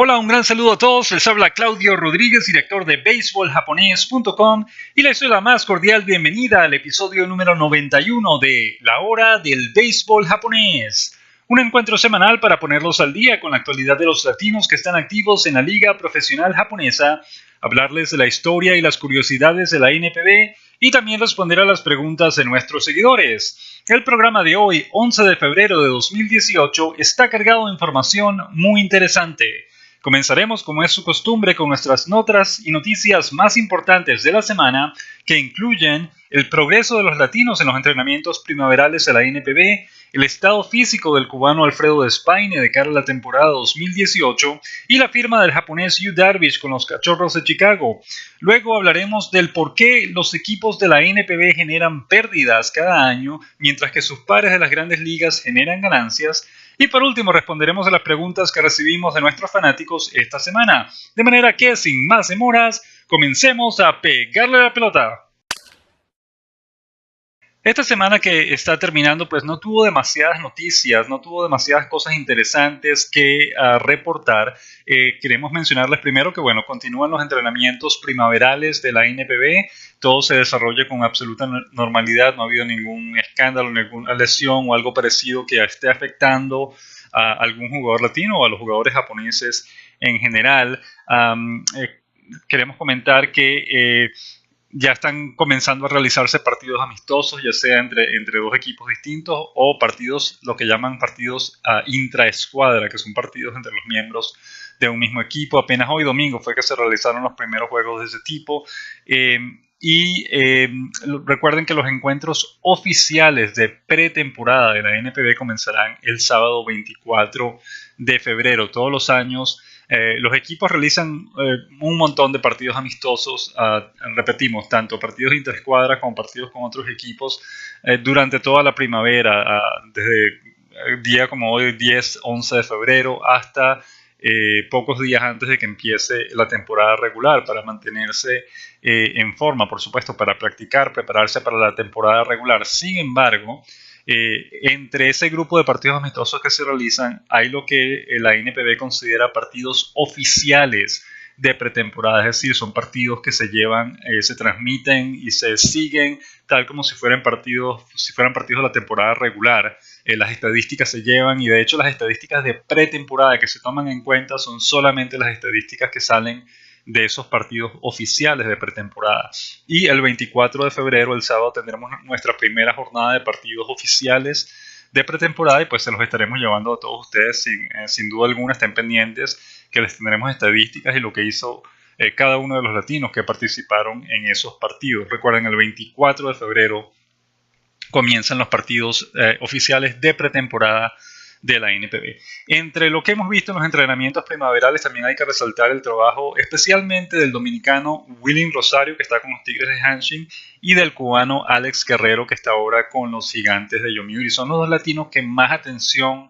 Hola, un gran saludo a todos. Les habla Claudio Rodríguez, director de BaseballJaponés.com, y les doy la más cordial bienvenida al episodio número 91 de La Hora del Béisbol Japonés. Un encuentro semanal para ponerlos al día con la actualidad de los latinos que están activos en la Liga Profesional Japonesa, hablarles de la historia y las curiosidades de la NPB y también responder a las preguntas de nuestros seguidores. El programa de hoy, 11 de febrero de 2018, está cargado de información muy interesante. Comenzaremos, como es su costumbre, con nuestras notas y noticias más importantes de la semana, que incluyen el progreso de los latinos en los entrenamientos primaverales de la NPB, el estado físico del cubano Alfredo Despaine de cara a la temporada 2018 y la firma del japonés Yu Darvish con los Cachorros de Chicago. Luego hablaremos del por qué los equipos de la NPB generan pérdidas cada año, mientras que sus pares de las grandes ligas generan ganancias. Y por último responderemos a las preguntas que recibimos de nuestros fanáticos esta semana. De manera que, sin más demoras, comencemos a pegarle la pelota. Esta semana que está terminando, pues no tuvo demasiadas noticias, no tuvo demasiadas cosas interesantes que reportar. Queremos mencionarles primero que, bueno, continúan los entrenamientos primaverales de la NPB. Todo se desarrolla con absoluta normalidad. No ha habido ningún escándalo, ninguna lesión o algo parecido que esté afectando a algún jugador latino o a los jugadores japoneses en general. Queremos comentar que ya están comenzando a realizarse partidos amistosos, ya sea entre dos equipos distintos o partidos, lo que llaman partidos intraescuadra, que son partidos entre los miembros de un mismo equipo. Apenas hoy domingo fue que se realizaron los primeros juegos de ese tipo. Recuerden que los encuentros oficiales de pretemporada de la NPB comenzarán el sábado 24 de febrero. Todos los años los equipos realizan un montón de partidos amistosos, repetimos, tanto partidos interescuadra como partidos con otros equipos durante toda la primavera, desde el día como hoy, 10, 11 de febrero, hasta pocos días antes de que empiece la temporada regular, para mantenerse en forma, por supuesto, para practicar, prepararse para la temporada regular. Sin embargo, entre ese grupo de partidos amistosos que se realizan, hay lo que la NPB considera partidos oficiales de pretemporada, es decir, son partidos que se llevan, se transmiten y se siguen tal como si fueran partidos de la temporada regular. Las estadísticas se llevan, y de hecho las estadísticas de pretemporada que se toman en cuenta son solamente las estadísticas que salen de esos partidos oficiales de pretemporada. Y el 24 de febrero, el sábado, tendremos nuestra primera jornada de partidos oficiales de pretemporada, y pues se los estaremos llevando a todos ustedes sin duda alguna. Estén pendientes que les tendremos estadísticas y lo que hizo cada uno de los latinos que participaron en esos partidos. Recuerden, el 24 de febrero comienzan los partidos oficiales de pretemporada de la NPB. Entre lo que hemos visto en los entrenamientos primaverales, también hay que resaltar el trabajo especialmente del dominicano Willing Rosario, que está con los Tigres de Hanshin, y del cubano Alex Guerrero, que está ahora con los Gigantes de Yomiuri. Son los dos latinos que más atención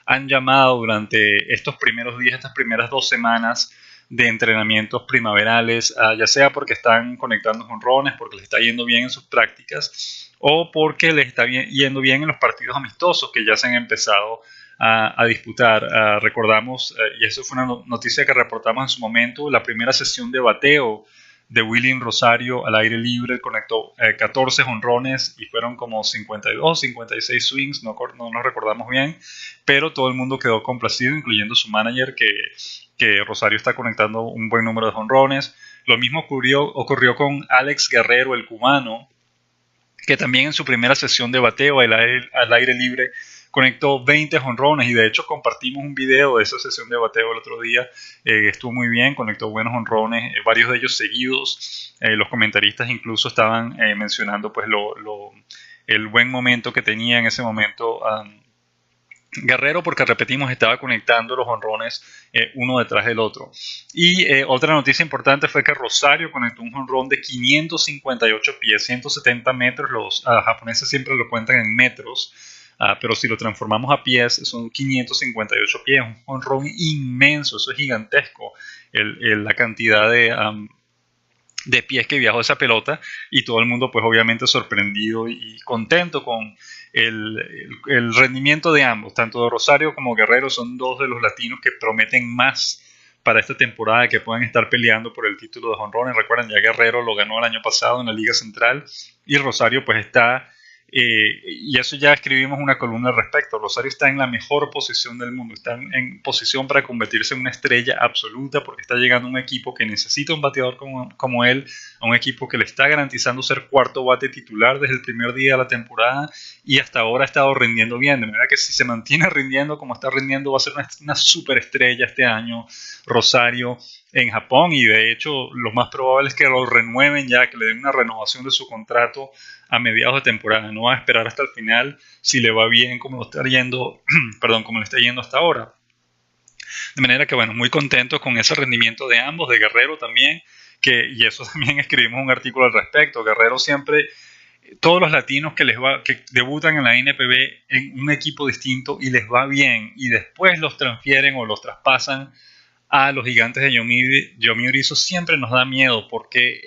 han llamado durante estos primeros días, estas primeras 2 semanas de entrenamientos primaverales, ya sea porque están conectando jonrones, porque les está yendo bien en sus prácticas, o porque les está yendo bien en los partidos amistosos que ya se han empezado a disputar. Recordamos, y eso fue una noticia que reportamos en su momento, la primera sesión de bateo de Willing Rosario al aire libre, conectó 14 jonrones y fueron como 52, 56 swings, no nos recordamos bien, pero todo el mundo quedó complacido, incluyendo su manager, que Rosario está conectando un buen número de jonrones. Lo mismo ocurrió con Alex Guerrero, el cubano, que también en su primera sesión de bateo al aire libre conectó 20 jonrones, y de hecho compartimos un video de esa sesión de bateo el otro día. Estuvo muy bien, conectó buenos jonrones, varios de ellos seguidos. Los comentaristas incluso estaban mencionando pues el buen momento que tenía en ese momento Guerrero, porque repetimos, estaba conectando los jonrones uno detrás del otro. Y otra noticia importante fue que Rosario conectó un jonrón de 558 pies, 170 metros. Los japoneses siempre lo cuentan en metros, pero si lo transformamos a pies, son 558 pies, un jonrón inmenso, eso es gigantesco, la cantidad de pies que viajó esa pelota, y todo el mundo pues obviamente sorprendido y contento con el rendimiento de ambos, tanto de Rosario como Guerrero. Son dos de los latinos que prometen más para esta temporada que puedan estar peleando por el título de jonrones. Recuerden, ya Guerrero lo ganó el año pasado en la Liga Central y Rosario pues está, y eso ya escribimos una columna al respecto. Rosario está en la mejor posición del mundo, está en posición para convertirse en una estrella absoluta porque está llegando a un equipo que necesita un bateador como él, a un equipo que le está garantizando ser cuarto bate titular desde el primer día de la temporada y hasta ahora ha estado rindiendo bien, de manera que si se mantiene rindiendo como está rindiendo va a ser una superestrella este año Rosario en Japón, y de hecho lo más probable es que lo renueven ya, que le den una renovación de su contrato a mediados de temporada. No va a esperar hasta el final si le va bien como lo está yendo, perdón, como le está yendo hasta ahora. De manera que bueno, muy contento con ese rendimiento de ambos, de Guerrero también, y eso también escribimos un artículo al respecto. Guerrero siempre, todos los latinos que debutan en la NPB en un equipo distinto y les va bien y después los transfieren o los traspasan a los Gigantes de Yomiuri, eso siempre nos da miedo porque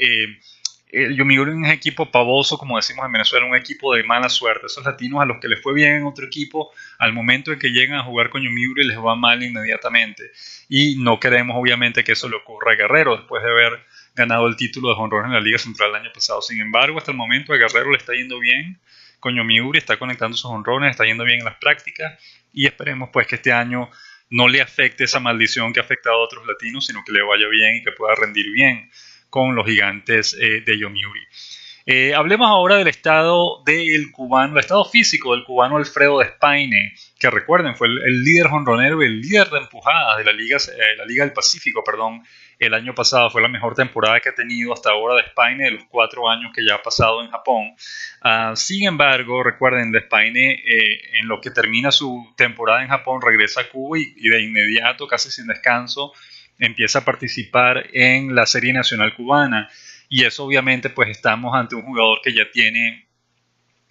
Yomiuri es un equipo pavoso, como decimos en Venezuela, un equipo de mala suerte. Esos latinos a los que les fue bien en otro equipo, al momento en que llegan a jugar con Yomiuri les va mal inmediatamente. Y no queremos obviamente que eso le ocurra a Guerrero después de haber ganado el título de jonrón en la Liga Central el año pasado. Sin embargo, hasta el momento a Guerrero le está yendo bien con Yomiuri, está conectando sus jonrones, está yendo bien en las prácticas y esperemos pues que este año no le afecte esa maldición que ha afectado a otros latinos, sino que le vaya bien y que pueda rendir bien con los Gigantes de Yomiuri. Hablemos ahora del estado del cubano, el estado físico del cubano Alfredo Despaine, que recuerden fue el líder jonronero y el líder de empujadas de la Liga del Pacífico, el año pasado. Fue la mejor temporada que ha tenido hasta ahora Despaine de los 4 años que ya ha pasado en Japón. Sin embargo, recuerden, Despaine en lo que termina su temporada en Japón regresa a Cuba y de inmediato, casi sin descanso, empieza a participar en la Serie Nacional Cubana. Y eso obviamente pues estamos ante un jugador que ya tiene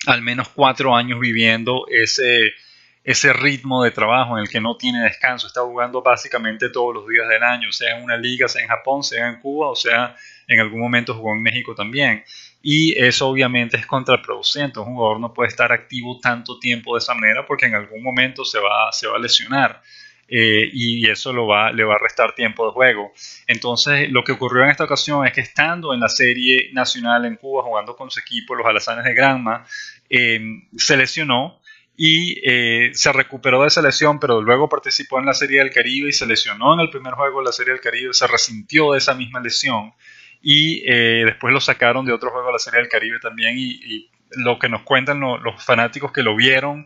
al menos 4 años viviendo ese ritmo de trabajo en el que no tiene descanso. Está jugando básicamente todos los días del año, sea en una liga, sea en Japón, sea en Cuba, o sea en algún momento jugó en México también. Y eso obviamente es contraproducente. Un jugador no puede estar activo tanto tiempo de esa manera porque en algún momento se va a lesionar. Y eso le va a restar tiempo de juego. Entonces lo que ocurrió en esta ocasión es que estando en la Serie Nacional en Cuba jugando con su equipo, los Alazanes de Granma, se lesionó y se recuperó de esa lesión, pero luego participó en la Serie del Caribe y se lesionó en el primer juego de la Serie del Caribe, se resintió de esa misma lesión y después lo sacaron de otro juego de la Serie del Caribe también, y lo que nos cuentan los fanáticos que lo vieron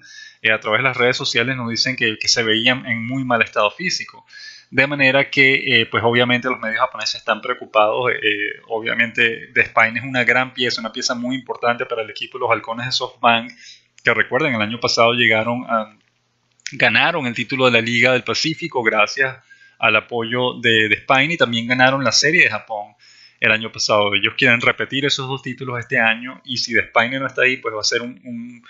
a través de las redes sociales nos dicen que se veían en muy mal estado físico. De manera que, pues obviamente los medios japoneses están preocupados. Obviamente Despaine es una gran pieza, una pieza muy importante para el equipo de los Halcones de SoftBank, que recuerden, el año pasado ganaron el título de la Liga del Pacífico gracias al apoyo de Despaine y también ganaron la Serie de Japón el año pasado. Ellos quieren repetir esos 2 títulos este año y si Despaine no está ahí, pues va a ser un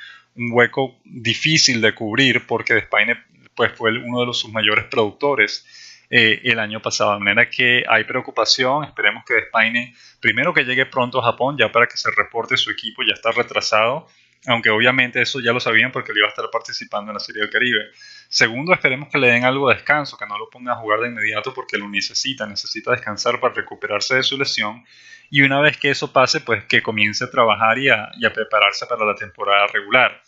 hueco difícil de cubrir porque Despaine pues, fue uno de sus mayores productores el año pasado. De manera que hay preocupación. Esperemos que Despaine, primero que llegue pronto a Japón, ya para que se reporte su equipo, ya está retrasado, aunque obviamente eso ya lo sabían porque él iba a estar participando en la Serie del Caribe. Segundo, esperemos que le den algo de descanso, que no lo pongan a jugar de inmediato porque lo necesita descansar para recuperarse de su lesión. Y una vez que eso pase, pues que comience a trabajar y a prepararse para la temporada regular.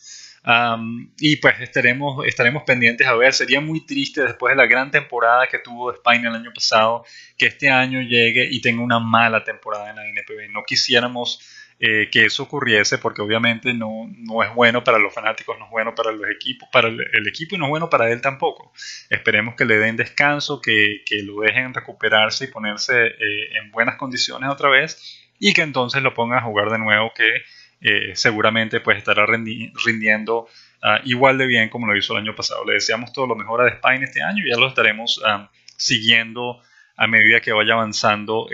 Y pues estaremos pendientes a ver. Sería muy triste después de la gran temporada que tuvo Despaine el año pasado, que este año llegue y tenga una mala temporada en la NPB. No quisiéramos que eso ocurriese porque obviamente no es bueno para los fanáticos, no es bueno para los equipos, para el equipo y no es bueno para él tampoco. Esperemos que le den descanso, que lo dejen recuperarse y ponerse en buenas condiciones otra vez y que entonces lo pongan a jugar de nuevo, que seguramente pues estará rindiendo igual de bien como lo hizo el año pasado. Le deseamos todo lo mejor a Despaine este año y ya lo estaremos siguiendo a medida que vaya avanzando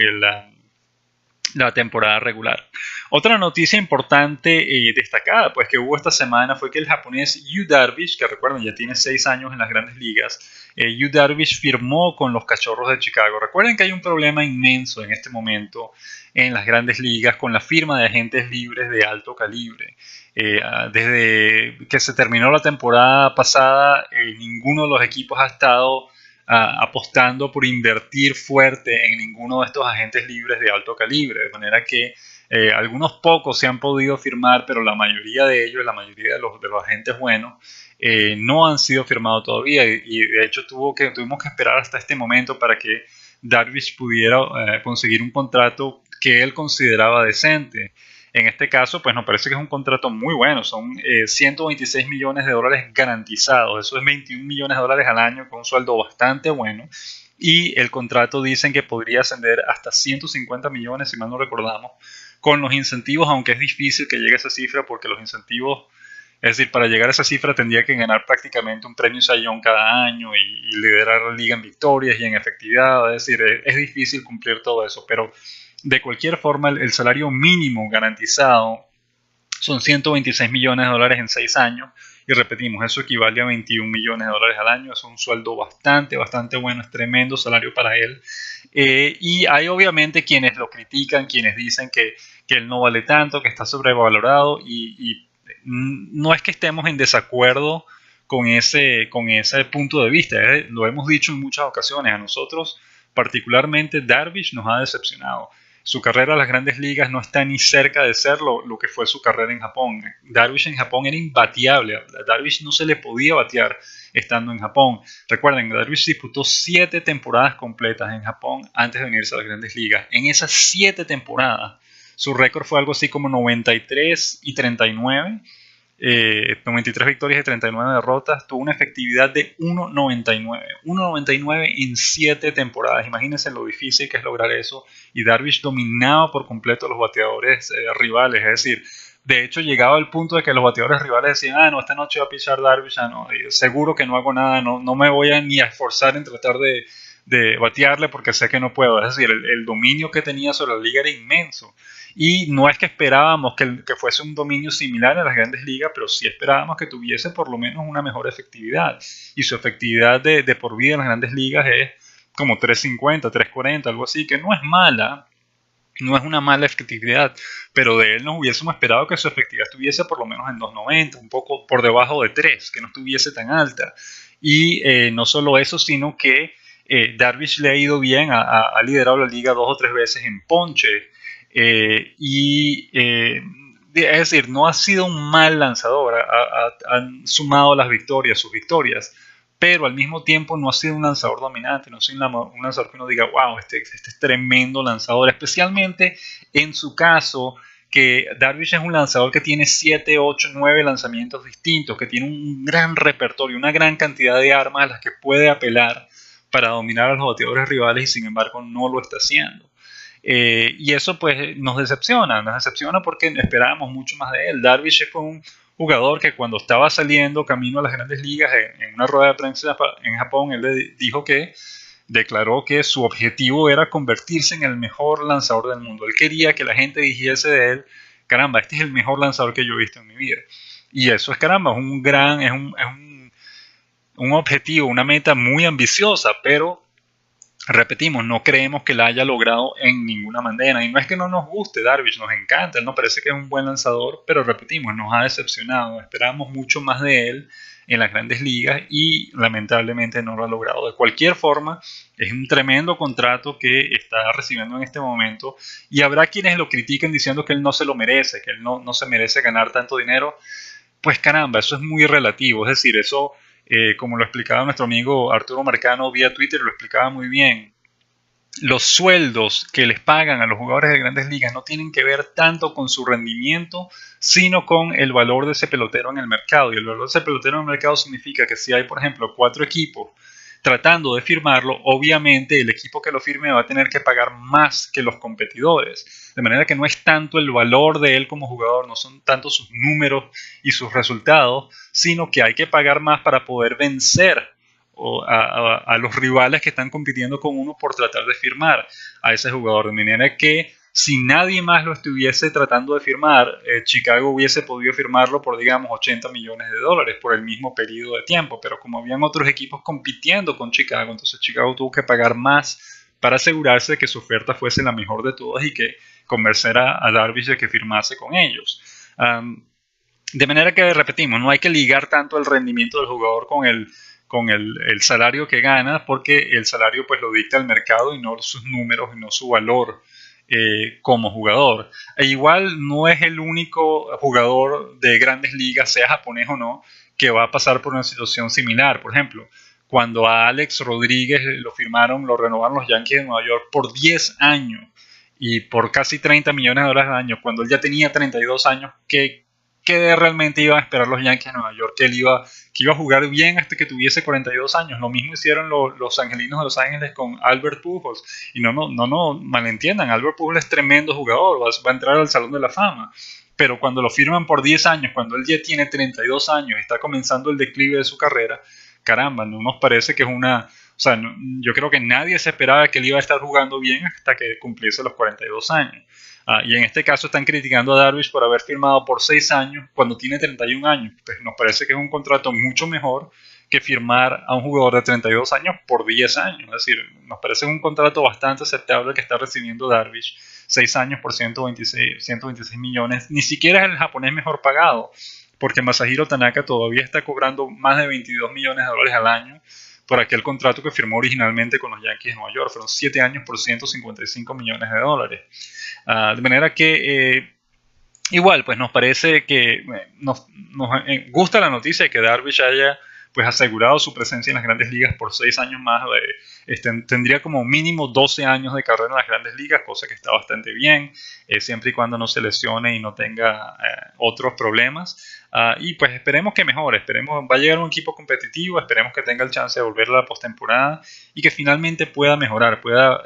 la temporada regular. Otra noticia importante y destacada pues que hubo esta semana fue que el japonés Yu Darvish, que recuerden ya tiene 6 años en las grandes ligas, Yu Darvish firmó con los Cachorros de Chicago. Recuerden que hay un problema inmenso en este momento en las grandes ligas con la firma de agentes libres de alto calibre. Desde que se terminó la temporada pasada, ninguno de los equipos ha estado apostando por invertir fuerte en ninguno de estos agentes libres de alto calibre, de manera que algunos pocos se han podido firmar, pero la mayoría de ellos, la mayoría de los agentes buenos, no han sido firmados todavía y de hecho tuvimos que esperar hasta este momento para que Darvish pudiera conseguir un contrato que él consideraba decente. En este caso, pues nos parece que es un contrato muy bueno, son 126 millones de dólares garantizados, eso es 21 millones de dólares al año con un sueldo bastante bueno, y el contrato dicen que podría ascender hasta 150 millones, si mal no recordamos, con los incentivos, aunque es difícil que llegue a esa cifra porque los incentivos, es decir, para llegar a esa cifra tendría que ganar prácticamente un premio Cy Young cada año y liderar la liga en victorias y en efectividad, es decir, es difícil cumplir todo eso, pero de cualquier forma el salario mínimo garantizado son 126 millones de dólares en 6 años y repetimos, eso equivale a 21 millones de dólares al año, es un sueldo bastante bueno, es tremendo salario para él. Y hay obviamente quienes lo critican, quienes dicen que él no vale tanto, que está sobrevalorado y no es que estemos en desacuerdo con ese punto de vista, lo hemos dicho en muchas ocasiones, a nosotros particularmente Darvish nos ha decepcionado. Su carrera a las grandes ligas no está ni cerca de ser lo que fue su carrera en Japón. Darvish en Japón era imbateable. A Darvish no se le podía batear estando en Japón. Recuerden, Darvish disputó 7 temporadas completas en Japón antes de venirse a las grandes ligas. En esas 7 temporadas, su récord fue algo así como 93 y 39. 93 victorias y 39 derrotas, tuvo una efectividad de 1.99 en 7 temporadas. Imagínense lo difícil que es lograr eso. Y Darvish dominaba por completo a los bateadores rivales, es decir, de hecho llegaba al punto de que los bateadores rivales decían, no, esta noche va a pichar Darvish, no, seguro que no hago nada, no me voy a ni a esforzar en tratar de batearle porque sé que no puedo. Es decir, el dominio que tenía sobre la liga era inmenso. Y no es que esperábamos que fuese un dominio similar a las grandes ligas, pero sí esperábamos que tuviese por lo menos una mejor efectividad. Y su efectividad de por vida en las grandes ligas es como 350, 340, algo así, que no es mala, no es una mala efectividad, pero de él nos hubiésemos esperado que su efectividad estuviese por lo menos en 290, un poco por debajo de 3, que no estuviese tan alta. Y no solo eso, sino que Darvish le ha ido bien, ha liderado la liga 2 o 3 veces en ponche. Es decir, no ha sido un mal lanzador, han sumado las victorias, sus victorias, pero al mismo tiempo no ha sido un lanzador dominante, no ha sido un lanzador que uno diga, wow, este es tremendo lanzador, especialmente en su caso, que Darvish es un lanzador que tiene 7, 8, 9 lanzamientos distintos, que tiene un gran repertorio, una gran cantidad de armas a las que puede apelar para dominar a los bateadores rivales y sin embargo no lo está haciendo. Y eso pues nos decepciona porque esperábamos mucho más de él. Darvish fue un jugador que cuando estaba saliendo camino a las grandes ligas en una rueda de prensa en Japón, él declaró que su objetivo era convertirse en el mejor lanzador del mundo. Él quería que la gente dijese de él, caramba, este es el mejor lanzador que yo he visto en mi vida. Y eso es caramba, es un objetivo, una meta muy ambiciosa, pero repetimos, no creemos que la haya logrado en ninguna manera. Y no es que no nos guste Darvish, nos encanta, él nos parece que es un buen lanzador, pero repetimos, nos ha decepcionado. Esperamos mucho más de él en las grandes ligas y lamentablemente no lo ha logrado. De cualquier forma, es un tremendo contrato que está recibiendo en este momento y habrá quienes lo critiquen diciendo que él no se lo merece, que él no se merece ganar tanto dinero. Pues caramba, eso es muy relativo, es decir, eso... como lo explicaba nuestro amigo Arturo Marcano vía Twitter, lo explicaba muy bien. Los sueldos que les pagan a los jugadores de grandes ligas no tienen que ver tanto con su rendimiento, sino con el valor de ese pelotero en el mercado. Y el valor de ese pelotero en el mercado significa que si hay, por ejemplo, 4 equipos tratando de firmarlo, obviamente el equipo que lo firme va a tener que pagar más que los competidores. De manera que no es tanto el valor de él como jugador, no son tanto sus números y sus resultados, sino que hay que pagar más para poder vencer a los rivales que están compitiendo con uno por tratar de firmar a ese jugador. De manera que si nadie más lo estuviese tratando de firmar, Chicago hubiese podido firmarlo por, digamos, 80 millones de dólares por el mismo periodo de tiempo. Pero como habían otros equipos compitiendo con Chicago, entonces Chicago tuvo que pagar más para asegurarse de que su oferta fuese la mejor de todas y que convenciera a Darvish de que firmase con ellos. De manera que, repetimos, no hay que ligar tanto el rendimiento del jugador con el salario que gana, porque el salario pues lo dicta el mercado y no sus números y no su valor como jugador. E igual no es el único jugador de grandes ligas, sea japonés o no, que va a pasar por una situación similar. Por ejemplo, cuando a Alex Rodríguez lo renovaron los Yankees de Nueva York por 10 años y por casi $30 millones al año, cuando él ya tenía 32 años, ¿qué realmente iban a esperar los Yankees de Nueva York? Que iba a jugar bien hasta que tuviese 42 años. Lo mismo hicieron los angelinos de Los Ángeles con Albert Pujols. Y no malentiendan, Albert Pujols es tremendo jugador, va a entrar al Salón de la Fama. Pero cuando lo firman por 10 años, cuando él ya tiene 32 años y está comenzando el declive de su carrera, caramba, no nos parece que es una... O sea, yo creo que nadie se esperaba que él iba a estar jugando bien hasta que cumpliese los 42 años. Y en este caso están criticando a Darvish por haber firmado por 6 años cuando tiene 31 años. Pues nos parece que es un contrato mucho mejor que firmar a un jugador de 32 años por 10 años. Es decir, nos parece un contrato bastante aceptable que está recibiendo Darvish. 6 años por 126 millones. Ni siquiera es el japonés mejor pagado, porque Masahiro Tanaka todavía está cobrando más de $22 millones al año por aquel contrato que firmó originalmente con los Yankees de Nueva York. Fueron 7 años por $155 millones. De manera que igual, pues nos parece que nos gusta la noticia de que Darvish haya pues asegurado su presencia en las grandes ligas por 6 años más. Tendría como mínimo 12 años de carrera en las grandes ligas, cosa que está bastante bien, siempre y cuando no se lesione y no tenga otros problemas. Y pues esperemos que mejore, va a llegar un equipo competitivo, esperemos que tenga el chance de volver a la postemporada y que finalmente pueda mejorar, pueda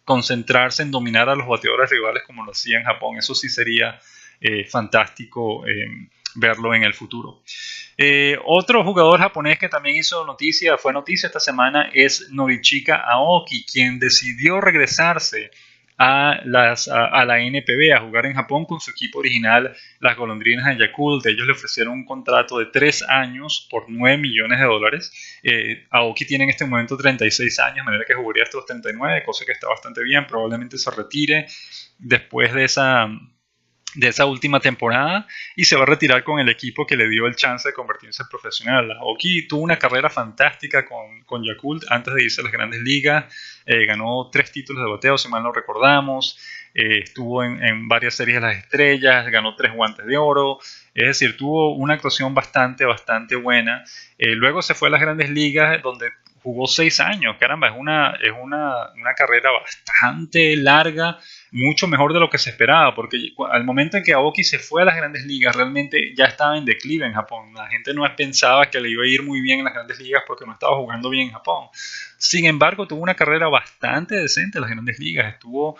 concentrarse en dominar a los bateadores rivales como lo hacía en Japón. Eso sí sería fantástico verlo en el futuro. Otro jugador japonés que también fue noticia esta semana, es Norichika Aoki, quien decidió regresarse a la NPB, a jugar en Japón con su equipo original, las Golondrinas de Yakult. Ellos le ofrecieron un contrato de 3 años por $9 millones. Aoki tiene en este momento 36 años, de manera que jugaría hasta los 39, cosa que está bastante bien. Probablemente se retire después de esa última temporada y se va a retirar con el equipo que le dio el chance de convertirse en profesional. Aoki tuvo una carrera fantástica con Yakult antes de irse a las grandes ligas. Ganó 3 títulos de bateo, si mal no recordamos. Estuvo en varias series de las estrellas, ganó 3 guantes de oro. Es decir, tuvo una actuación bastante buena. Luego se fue a las grandes ligas, donde jugó 6 años. Caramba, es una carrera bastante larga, mucho mejor de lo que se esperaba, porque al momento en que Aoki se fue a las grandes ligas, realmente ya estaba en declive en Japón. La gente no pensaba que le iba a ir muy bien en las grandes ligas porque no estaba jugando bien en Japón. Sin embargo, tuvo una carrera bastante decente en las grandes ligas. Tuvo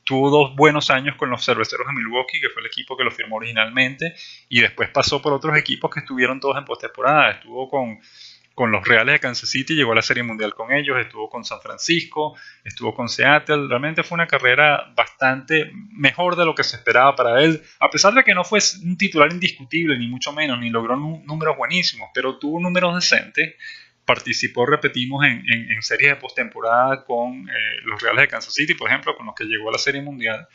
2 buenos años con los Cerveceros de Milwaukee, que fue el equipo que lo firmó originalmente, y después pasó por otros equipos que estuvieron todos en postemporada. Estuvo con los Reales de Kansas City, llegó a la Serie Mundial con ellos, estuvo con San Francisco, estuvo con Seattle. Realmente fue una carrera bastante mejor de lo que se esperaba para él, a pesar de que no fue un titular indiscutible, ni mucho menos, ni logró números buenísimos, pero tuvo números decentes. Participó, repetimos, en series de postemporada con los Reales de Kansas City, por ejemplo, con los que llegó a la Serie Mundial.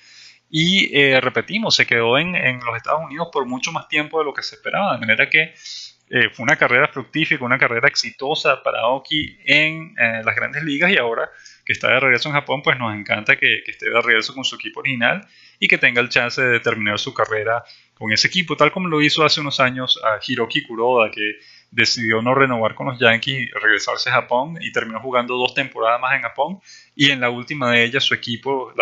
Y repetimos, se quedó en los Estados Unidos por mucho más tiempo de lo que se esperaba, de manera que fue una carrera fructífera, una carrera exitosa para Aoki en las grandes ligas, y ahora que está de regreso en Japón, pues nos encanta que esté de regreso con su equipo original y que tenga el chance de terminar su carrera con ese equipo, tal como lo hizo hace unos años a Hiroki Kuroda, que decidió no renovar con los Yankees y regresarse a Japón, y terminó jugando 2 temporadas más en Japón, y en la última de ellas su equipo,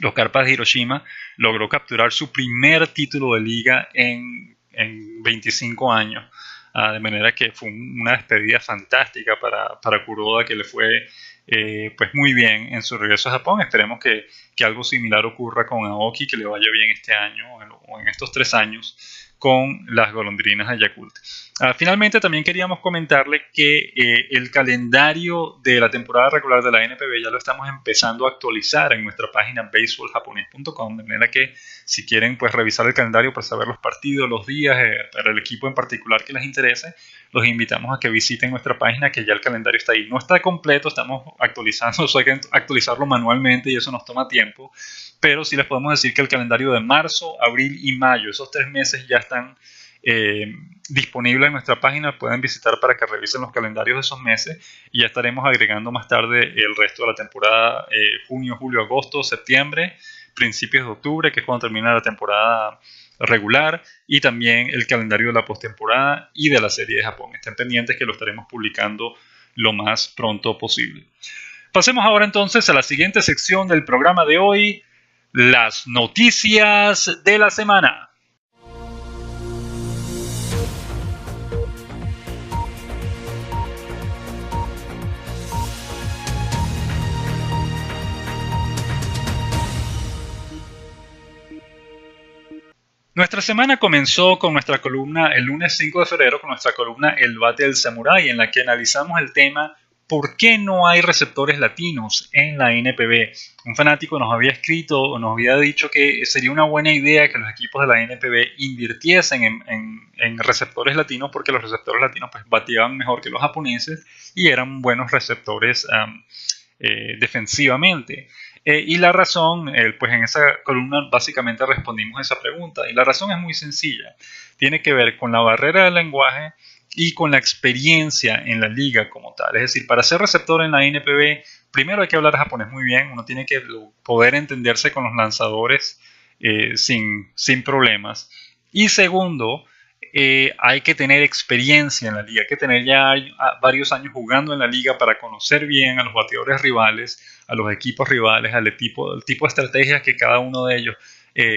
los Carpas de Hiroshima, logró capturar su primer título de liga en 25 años. De manera que fue una despedida fantástica para Kuroda, que le fue pues muy bien en su regreso a Japón. Esperemos que algo similar ocurra con Aoki, que le vaya bien este año o en estos 3 años con las Golondrinas de Yakult. Finalmente, también queríamos comentarle que el calendario de la temporada regular de la NPB ya lo estamos empezando a actualizar en nuestra página baseballjaponés.com, de manera que si quieren pues revisar el calendario para saber los partidos, los días, para el equipo en particular que les interese, los invitamos a que visiten nuestra página, que ya el calendario está ahí. No está completo, estamos actualizando, hay que actualizarlo manualmente y eso nos toma tiempo, pero sí les podemos decir que el calendario de marzo, abril y mayo, esos 3 meses ya están disponible en nuestra página. Pueden visitar para que revisen los calendarios de esos meses y ya estaremos agregando más tarde el resto de la temporada, junio, julio, agosto, septiembre, principios de octubre, que es cuando termina la temporada regular, y también el calendario de la postemporada y de la serie de Japón. Estén pendientes que lo estaremos publicando lo más pronto posible. Pasemos ahora entonces a la siguiente sección del programa de hoy, las noticias de la semana. Nuestra semana comenzó con nuestra columna el lunes 5 de febrero, con nuestra columna El Bate del Samurái, en la que analizamos el tema ¿por qué no hay receptores latinos en la NPB? Un fanático nos había escrito o nos había dicho que sería una buena idea que los equipos de la NPB invirtiesen en receptores latinos, porque los receptores latinos pues bateaban mejor que los japoneses y eran buenos receptores defensivamente. Y la razón, pues en esa columna básicamente respondimos esa pregunta. Y la razón es muy sencilla. Tiene que ver con la barrera del lenguaje y con la experiencia en la liga como tal. Es decir, para ser receptor en la NPB, primero hay que hablar japonés muy bien. Uno tiene que poder entenderse con los lanzadores sin problemas. Y segundo, hay que tener experiencia en la liga, hay que tener ya varios años jugando en la liga para conocer bien a los bateadores rivales, a los equipos rivales, al tipo de estrategias que cada uno de ellos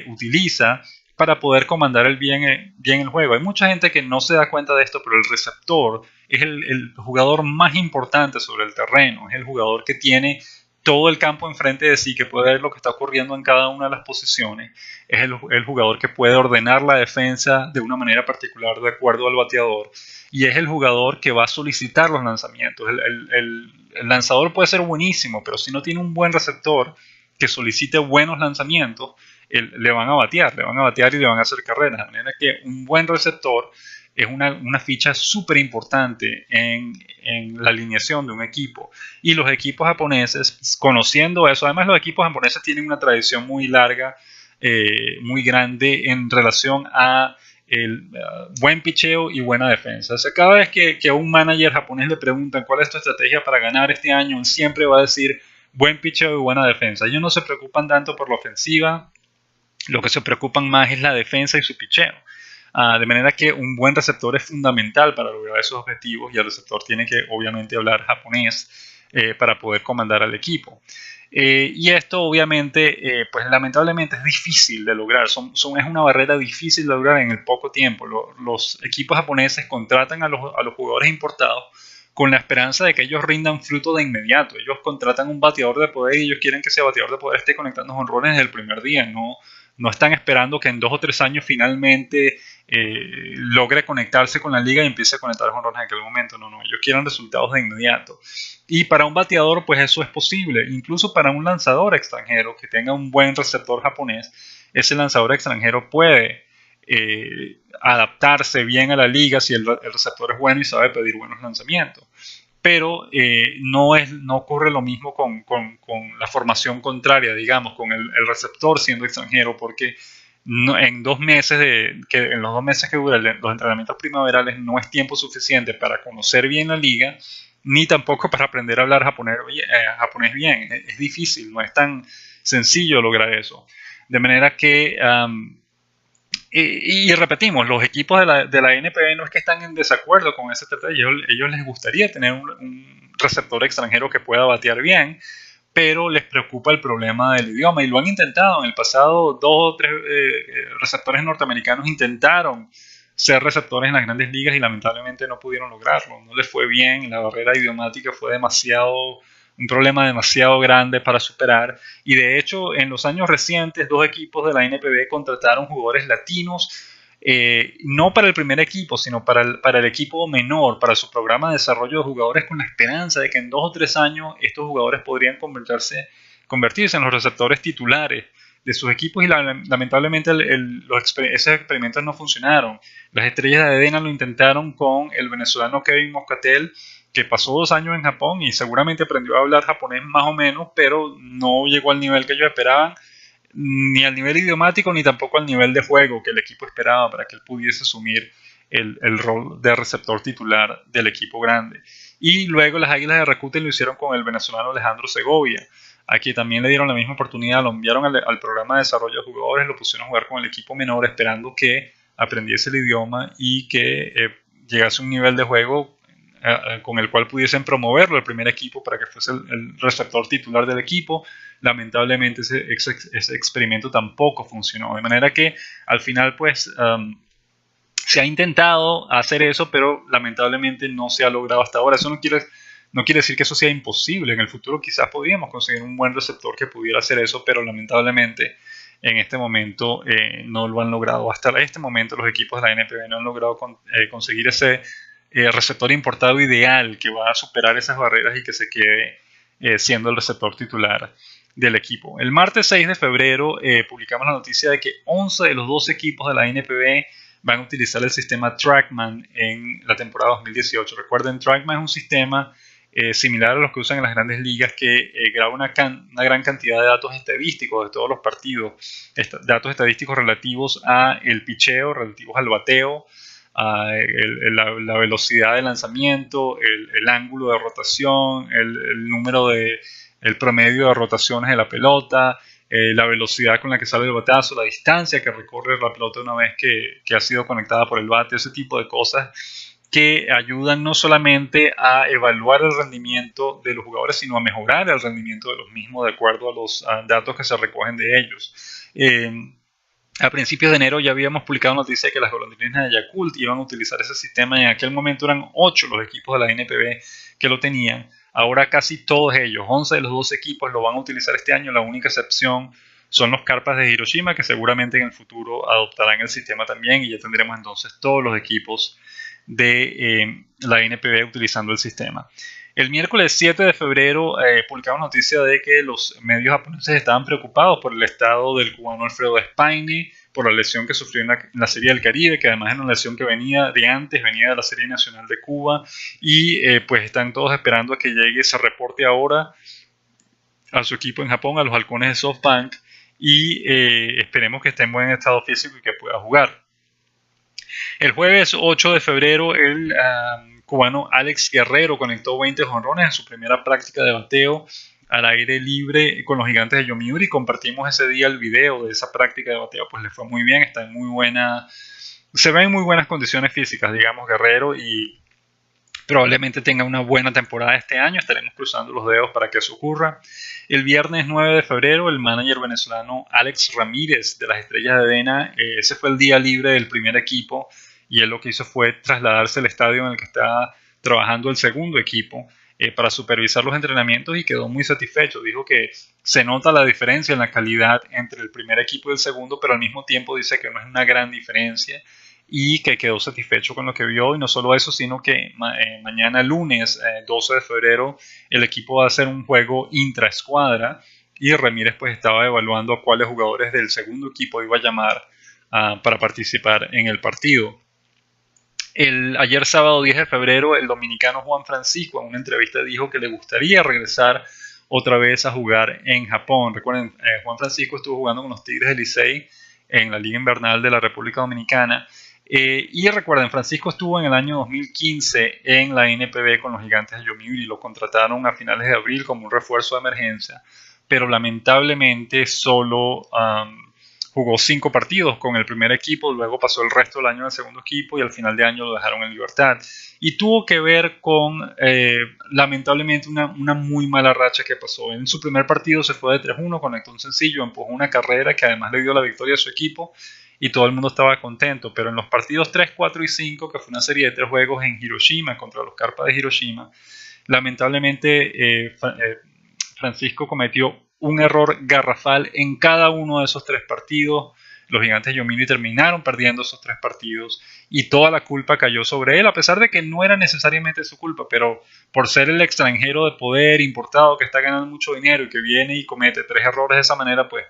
utiliza para poder comandar bien el juego. Hay mucha gente que no se da cuenta de esto, pero el receptor es el jugador más importante sobre el terreno, es el jugador que tiene todo el campo enfrente de sí, que puede ver lo que está ocurriendo en cada una de las posiciones. Es el jugador que puede ordenar la defensa de una manera particular de acuerdo al bateador, y es el jugador que va a solicitar los lanzamientos. El lanzador puede ser buenísimo, pero si no tiene un buen receptor que solicite buenos lanzamientos, le van a batear y le van a hacer carreras. De manera que un buen receptor es una ficha súper importante en la alineación de un equipo. Y los equipos japoneses, conociendo eso, además los equipos japoneses tienen una tradición muy larga, muy grande en relación a el buen picheo y buena defensa. O sea, cada vez que a un manager japonés le preguntan cuál es tu estrategia para ganar este año, él siempre va a decir buen picheo y buena defensa. Ellos no se preocupan tanto por la ofensiva, lo que se preocupan más es la defensa y su picheo. De manera que un buen receptor es fundamental para lograr esos objetivos, y el receptor tiene que obviamente hablar japonés para poder comandar al equipo. Y esto obviamente, pues lamentablemente es difícil de lograr, es una barrera difícil de lograr en el poco tiempo. Los equipos japoneses contratan a los jugadores importados con la esperanza de que ellos rindan fruto de inmediato. Ellos contratan un bateador de poder y ellos quieren que ese bateador de poder esté conectando jonrones desde el primer día. No están esperando que en 2 o 3 años finalmente logre conectarse con la liga y empiece a conectar jonrones en aquel momento. No, ellos quieren resultados de inmediato. Y para un bateador, pues eso es posible. Incluso para un lanzador extranjero que tenga un buen receptor japonés, ese lanzador extranjero puede adaptarse bien a la liga si el receptor es bueno y sabe pedir buenos lanzamientos. Pero no ocurre lo mismo con la formación contraria, digamos, con el receptor siendo extranjero, porque en los 2 meses que duran los entrenamientos primaverales no es tiempo suficiente para conocer bien la liga, ni tampoco para aprender a hablar japonés bien. Es difícil, no es tan sencillo lograr eso. De manera que... Y repetimos, los equipos de la NPB no es que están en desacuerdo con esa estrategia. Ellos les gustaría tener un receptor extranjero que pueda batear bien, pero les preocupa el problema del idioma, y lo han intentado. En el pasado 2 o 3 receptores norteamericanos intentaron ser receptores en las grandes ligas y lamentablemente no pudieron lograrlo. No les fue bien, la barrera idiomática fue un problema demasiado grande para superar, y de hecho en los años recientes 2 equipos de la NPB contrataron jugadores latinos, no para el primer equipo, sino para el equipo menor, para su programa de desarrollo de jugadores, con la esperanza de que en 2 o 3 años estos jugadores podrían convertirse en los receptores titulares de sus equipos, y lamentablemente esos experimentos no funcionaron. Las Estrellas de Adena lo intentaron con el venezolano Kevin Moscatel, que pasó 2 años en Japón y seguramente aprendió a hablar japonés más o menos, pero no llegó al nivel que ellos esperaban. ni al nivel idiomático ni tampoco al nivel de juego que el equipo esperaba para que él pudiese asumir el rol de receptor titular del equipo grande. Y luego las Águilas de Rakuten lo hicieron con el venezolano Alejandro Segovia. Aquí también le dieron la misma oportunidad, lo enviaron al programa de desarrollo de jugadores, lo pusieron a jugar con el equipo menor esperando que aprendiese el idioma y que llegase a un nivel de juego con el cual pudiesen promoverlo el primer equipo para que fuese el receptor titular del equipo. Lamentablemente ese experimento tampoco funcionó, de manera que al final pues se ha intentado hacer eso, pero lamentablemente no se ha logrado hasta ahora. Eso no quiere decir que eso sea imposible. En el futuro quizás podríamos conseguir un buen receptor que pudiera hacer eso, pero lamentablemente en este momento no lo han logrado. Hasta este momento los equipos de la NPB no han logrado conseguir ese receptor importado ideal que va a superar esas barreras y que se quede siendo el receptor titular del equipo. El martes 6 de febrero publicamos la noticia de que 11 de los 12 equipos de la NPB van a utilizar el sistema TrackMan en la temporada 2018. Recuerden, TrackMan es un sistema similar a los que usan en las grandes ligas que graba una gran cantidad de datos estadísticos de todos los partidos, datos estadísticos relativos a el picheo, relativos al bateo, la velocidad de lanzamiento, el ángulo de rotación, el promedio de rotaciones de la pelota, la velocidad con la que sale el batazo, la distancia que recorre la pelota una vez que ha sido conectada por el bate, ese tipo de cosas que ayudan no solamente a evaluar el rendimiento de los jugadores, sino a mejorar el rendimiento de los mismos de acuerdo a los datos que se recogen de ellos. A principios de enero ya habíamos publicado noticia de que las golondrinas de Yakult iban a utilizar ese sistema y en aquel momento eran 8 los equipos de la NPB que lo tenían. Ahora casi todos ellos, 11 de los 12 equipos lo van a utilizar este año. La única excepción son los Carpas de Hiroshima, que seguramente en el futuro adoptarán el sistema también y ya tendremos entonces todos los equipos de la NPB utilizando el sistema. El miércoles 7 de febrero publicamos noticia de que los medios japoneses estaban preocupados por el estado del cubano Alfredo Spaini, por la lesión que sufrió en la Serie del Caribe, que además era una lesión que venía de la Serie Nacional de Cuba, y pues están todos esperando a que llegue ese reporte ahora a su equipo en Japón, a los halcones de SoftBank, y esperemos que esté en buen estado físico y que pueda jugar. El jueves 8 de febrero el cubano Alex Guerrero conectó 20 jonrones en su primera práctica de bateo al aire libre con los Gigantes de Yomiuri. Compartimos ese día el video de esa práctica de bateo, pues le fue muy bien, está en se ve en muy buenas condiciones físicas, digamos, Guerrero, y probablemente tenga una buena temporada este año. Estaremos cruzando los dedos para que eso ocurra. El viernes 9 de febrero, el manager venezolano Alex Ramírez de las Estrellas de Dena, ese fue el día libre del primer equipo, y él lo que hizo fue trasladarse al estadio en el que está trabajando el segundo equipo para supervisar los entrenamientos y quedó muy satisfecho. Dijo que se nota la diferencia en la calidad entre el primer equipo y el segundo, pero al mismo tiempo dice que no es una gran diferencia y que quedó satisfecho con lo que vio. Y no solo eso, sino que mañana lunes 12 de febrero el equipo va a hacer un juego intraescuadra y Ramírez pues estaba evaluando a cuáles jugadores del segundo equipo iba a llamar para participar en el partido. Ayer sábado 10 de febrero el dominicano Juan Francisco en una entrevista dijo que le gustaría regresar otra vez a jugar en Japón. Recuerden, Juan Francisco estuvo jugando con los Tigres del Licey en la Liga Invernal de la República Dominicana. Y recuerden, Francisco estuvo en el año 2015 en la NPB con los Gigantes de Yomiuri y lo contrataron a finales de abril como un refuerzo de emergencia, pero lamentablemente solo jugó 5 partidos con el primer equipo, luego pasó el resto del año en el segundo equipo y al final de año lo dejaron en libertad. Y tuvo que ver con, lamentablemente, una muy mala racha que pasó. En su primer partido se fue de 3-1, conectó un sencillo, empujó una carrera que además le dio la victoria a su equipo y todo el mundo estaba contento. Pero en los partidos 3, 4 y 5, que fue una serie de 3 juegos en Hiroshima contra los Carpas de Hiroshima, lamentablemente Francisco cometió un error garrafal en cada uno de esos 3 partidos. Los Gigantes de Yomiuri terminaron perdiendo esos 3 partidos y toda la culpa cayó sobre él, a pesar de que no era necesariamente su culpa, pero por ser el extranjero de poder importado que está ganando mucho dinero y que viene y comete 3 errores de esa manera, pues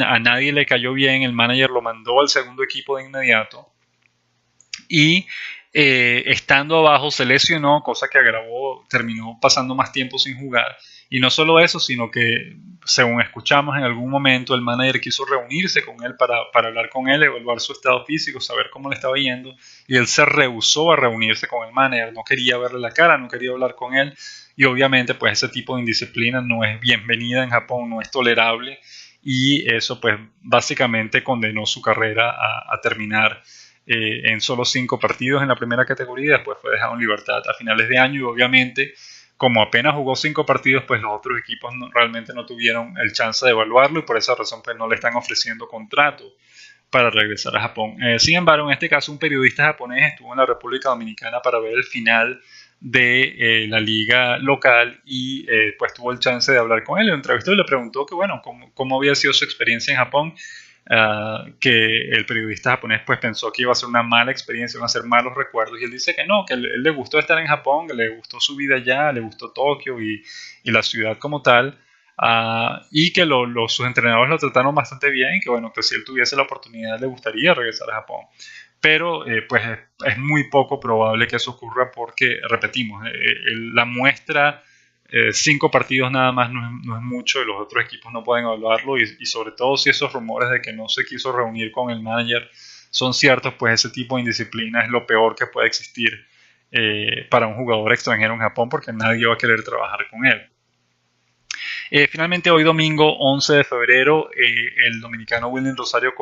a nadie le cayó bien. El manager lo mandó al segundo equipo de inmediato y estando abajo se lesionó, cosa que agravó, terminó pasando más tiempo sin jugar Y no solo eso, sino que, según escuchamos en algún momento, el manager quiso reunirse con él para hablar con él, evaluar su estado físico, saber cómo le estaba yendo, y él se rehusó a reunirse con el manager, no quería verle la cara, no quería hablar con él, y obviamente pues ese tipo de indisciplina no es bienvenida en Japón, no es tolerable, y eso pues básicamente condenó su carrera a terminar en solo 5 partidos en la primera categoría. Después fue dejado en libertad a finales de año, y obviamente como apenas jugó 5 partidos, pues los otros equipos realmente no tuvieron el chance de evaluarlo, y por esa razón pues no le están ofreciendo contrato para regresar a Japón. Sin embargo, en este caso un periodista japonés estuvo en la República Dominicana para ver el final de la liga local, y pues tuvo el chance de hablar con él. Lo entrevistó y le preguntó que bueno, cómo había sido su experiencia en Japón. Que el periodista japonés pues pensó que iba a ser una mala experiencia, iban a ser malos recuerdos, y él dice que no, que él le gustó estar en Japón, que le gustó su vida allá, le gustó Tokio y la ciudad como tal, y que sus entrenadores lo trataron bastante bien, y que bueno, que si él tuviese la oportunidad le gustaría regresar a Japón. Pero pues es muy poco probable que eso ocurra porque, repetimos, la muestra, 5 partidos nada más no es mucho, y los otros equipos no pueden evaluarlo, y sobre todo si esos rumores de que no se quiso reunir con el manager son ciertos, pues ese tipo de indisciplina es lo peor que puede existir para un jugador extranjero en Japón, porque nadie va a querer trabajar con él. Finalmente, hoy domingo 11 de febrero, el dominicano William Rosario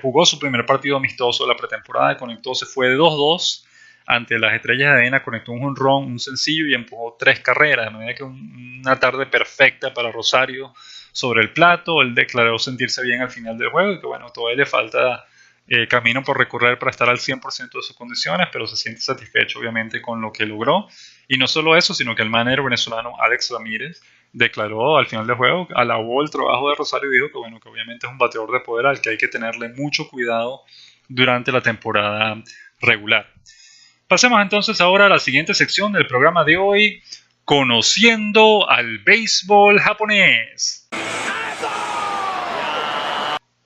jugó su primer partido amistoso de la pretemporada, conectó, se fue de 2-2 ante las Estrellas de Adena, conectó un jonrón, un sencillo, y empujó 3 carreras, de manera que una tarde perfecta para Rosario sobre el plato. Él declaró sentirse bien al final del juego, y que bueno, todavía le falta camino por recorrer para estar al 100% de sus condiciones, pero se siente satisfecho obviamente con lo que logró. Y no solo eso, sino que el manager venezolano Alex Ramírez declaró al final del juego, alabó el trabajo de Rosario, y dijo que bueno, que obviamente es un bateador de poder al que hay que tenerle mucho cuidado durante la temporada regular. Pasemos entonces ahora a la siguiente sección del programa de hoy, conociendo al béisbol japonés.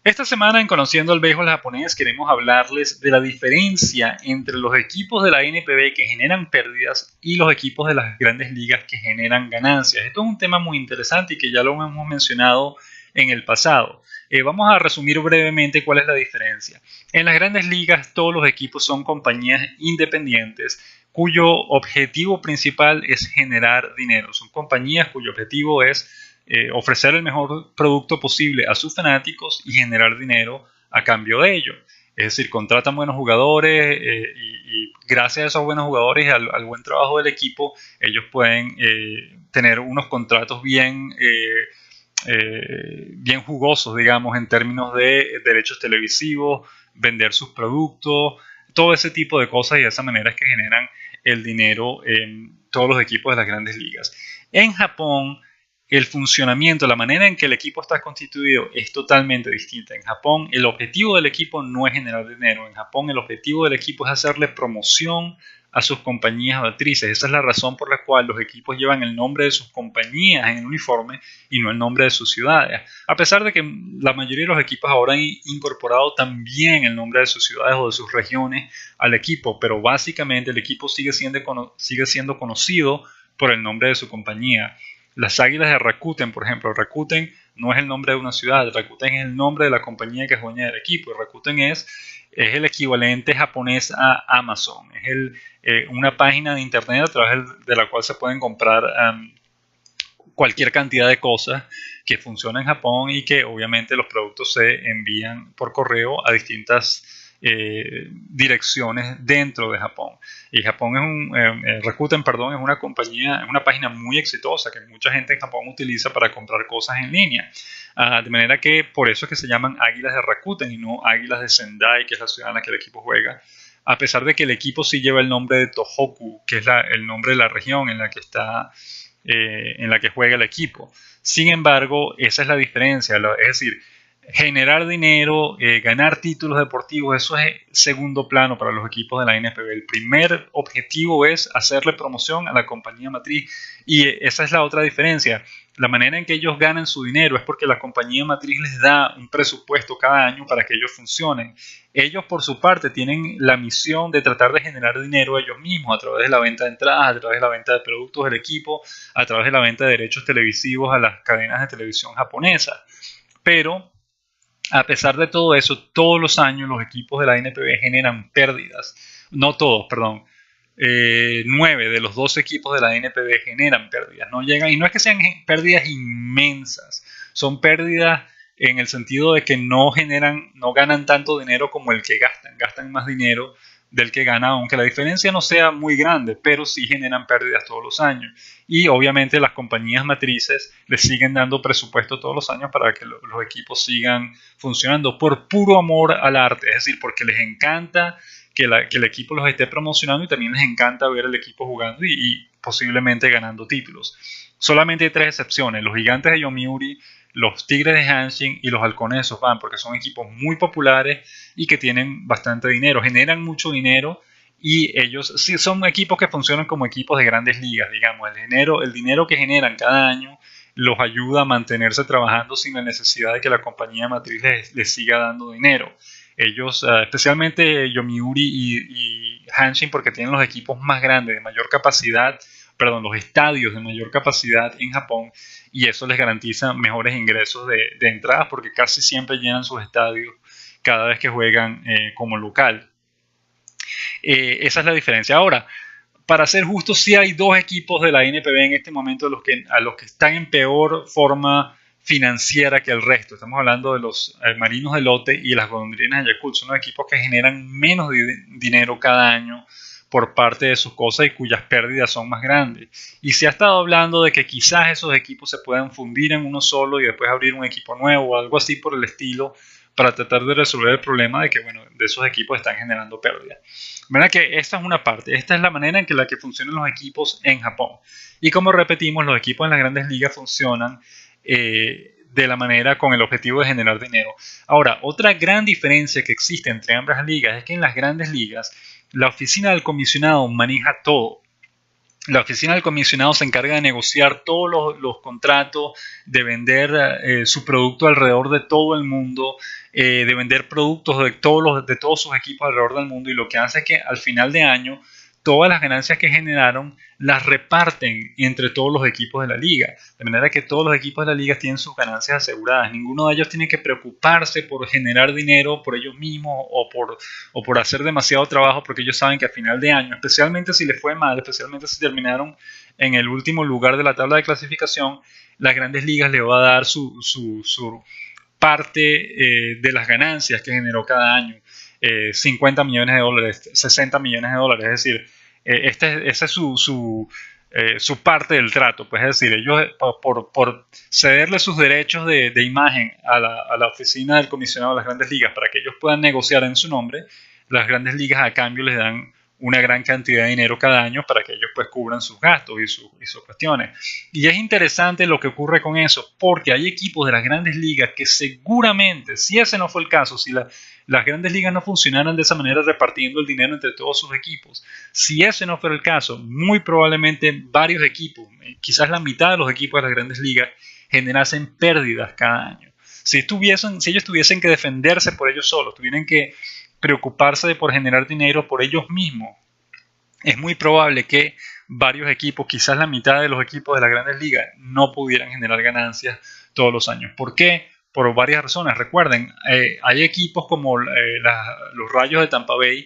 Esta semana en Conociendo al Béisbol Japonés queremos hablarles de la diferencia entre los equipos de la NPB que generan pérdidas y los equipos de las grandes ligas que generan ganancias. Esto es un tema muy interesante y que ya lo hemos mencionado en el pasado. Vamos a resumir brevemente cuál es la diferencia. En las grandes ligas todos los equipos son compañías independientes cuyo objetivo principal es generar dinero. Son compañías cuyo objetivo es ofrecer el mejor producto posible a sus fanáticos y generar dinero a cambio de ello. Es decir, contratan buenos jugadores y gracias a esos buenos jugadores y al buen trabajo del equipo, ellos pueden tener unos contratos bien jugosos, digamos, en términos de derechos televisivos, vender sus productos, todo ese tipo de cosas, y de esa manera es que generan el dinero en todos los equipos de las grandes ligas. En Japón, el funcionamiento, la manera en que el equipo está constituido es totalmente distinta. En Japón, el objetivo del equipo no es generar dinero. En Japón, el objetivo del equipo es hacerle promoción a sus compañías matrices. Esa es la razón por la cual los equipos llevan el nombre de sus compañías en el uniforme y no el nombre de sus ciudades. A pesar de que la mayoría de los equipos ahora han incorporado también el nombre de sus ciudades o de sus regiones al equipo, pero básicamente el equipo sigue siendo conocido por el nombre de su compañía. Las Águilas de Rakuten, por ejemplo, Rakuten no es el nombre de una ciudad, Rakuten es el nombre de la compañía que es dueña del equipo, y Rakuten es el equivalente japonés a Amazon, es una página de internet a través de la cual se pueden comprar cualquier cantidad de cosas que funcionan en Japón, y que obviamente los productos se envían por correo a distintas direcciones dentro de Japón. Y Japón Rakuten, perdón, es una compañía, es una página muy exitosa que mucha gente en Japón utiliza para comprar cosas en línea. De manera que por eso es que se llaman Águilas de Rakuten y no Águilas de Sendai, que es la ciudad en la que el equipo juega. A pesar de que el equipo sí lleva el nombre de Tohoku, que es el nombre de la región en la que está, en la que juega el equipo. Sin embargo, esa es la diferencia. Es decir, generar dinero, ganar títulos deportivos, eso es segundo plano para los equipos de la NFB. El primer objetivo es hacerle promoción a la compañía matriz, y esa es la otra diferencia. La manera en que ellos ganan su dinero es porque la compañía matriz les da un presupuesto cada año para que ellos funcionen. Ellos, por su parte, tienen la misión de tratar de generar dinero ellos mismos a través de la venta de entradas, a través de la venta de productos del equipo, a través de la venta de derechos televisivos a las cadenas de televisión japonesas. Pero a pesar de todo eso, todos los años los equipos de la NPB generan pérdidas. No todos, perdón. 9 de los 12 equipos de la NPB generan pérdidas. No llegan, y no es que sean pérdidas inmensas, son pérdidas en el sentido de que no ganan tanto dinero como el que gastan más dinero del que gana, aunque la diferencia no sea muy grande, pero sí generan pérdidas todos los años. Y obviamente las compañías matrices les siguen dando presupuesto todos los años para que los equipos sigan funcionando por puro amor al arte, es decir, porque les encanta que el equipo los esté promocionando, y también les encanta ver el equipo jugando y posiblemente ganando títulos. Solamente hay 3 excepciones: los Gigantes de Yomiuri, los Tigres de Hanshin y los Halcones de SoftBank, porque son equipos muy populares y que tienen bastante dinero, generan mucho dinero, y ellos sí son equipos que funcionan como equipos de grandes ligas, digamos. El dinero que generan cada año los ayuda a mantenerse trabajando sin la necesidad de que la compañía matriz les siga dando dinero. Ellos, especialmente Yomiuri y Hanshin, porque tienen los equipos más grandes, de mayor capacidad, perdón, los estadios de mayor capacidad en Japón, y eso les garantiza mejores ingresos de entradas, porque casi siempre llenan sus estadios cada vez que juegan como local. Esa es la diferencia. Ahora, para ser justo, sí hay 2 equipos de la NPB en este momento a los que están en peor forma financiera que el resto. Estamos hablando de los Marinos de Lotte y las Golondrinas de Yakult. Son los equipos que generan menos dinero cada año por parte de sus cosas y cuyas pérdidas son más grandes. Y se ha estado hablando de que quizás esos equipos se puedan fundir en uno solo y después abrir un equipo nuevo o algo así por el estilo, para tratar de resolver el problema de que, bueno, de esos equipos están generando pérdidas. ¿Verdad? Que esta es una parte. Esta es la manera en la que funcionan los equipos en Japón. Y como repetimos, los equipos en las grandes ligas funcionan de la manera con el objetivo de generar dinero. Ahora, otra gran diferencia que existe entre ambas ligas es que en las grandes ligas la oficina del comisionado maneja todo. La oficina del comisionado se encarga de negociar todos los contratos, de vender su producto alrededor de todo el mundo, de vender productos de todos sus equipos alrededor del mundo, y lo que hace es que al final de año todas las ganancias que generaron las reparten entre todos los equipos de la liga, de manera que todos los equipos de la liga tienen sus ganancias aseguradas. Ninguno de ellos tiene que preocuparse por generar dinero por ellos mismos o por hacer demasiado trabajo, porque ellos saben que a final de año, especialmente si les fue mal, especialmente si terminaron en el último lugar de la tabla de clasificación, las grandes ligas les va a dar su parte de las ganancias que generó cada año. 50 millones de dólares, 60 millones de dólares, es decir, esa es su parte del trato, pues es decir, ellos por cederle sus derechos de imagen a la oficina del comisionado de las grandes ligas para que ellos puedan negociar en su nombre, las grandes ligas a cambio les dan una gran cantidad de dinero cada año para que ellos pues cubran sus gastos y sus cuestiones. Y es interesante lo que ocurre con eso, porque hay equipos de las grandes ligas que seguramente, si ese no fue el caso, si las grandes ligas no funcionaran de esa manera repartiendo el dinero entre todos sus equipos, si ese no fuera el caso, muy probablemente varios equipos, quizás la mitad de los equipos de las grandes ligas, generasen pérdidas cada año. Si ellos tuviesen que defenderse por ellos solos, tuvieran que preocuparse por generar dinero por ellos mismos, es muy probable que varios equipos, quizás la mitad de los equipos de las grandes ligas, no pudieran generar ganancias todos los años. ¿Por qué? Por varias razones. Recuerden, hay equipos como los Rayos de Tampa Bay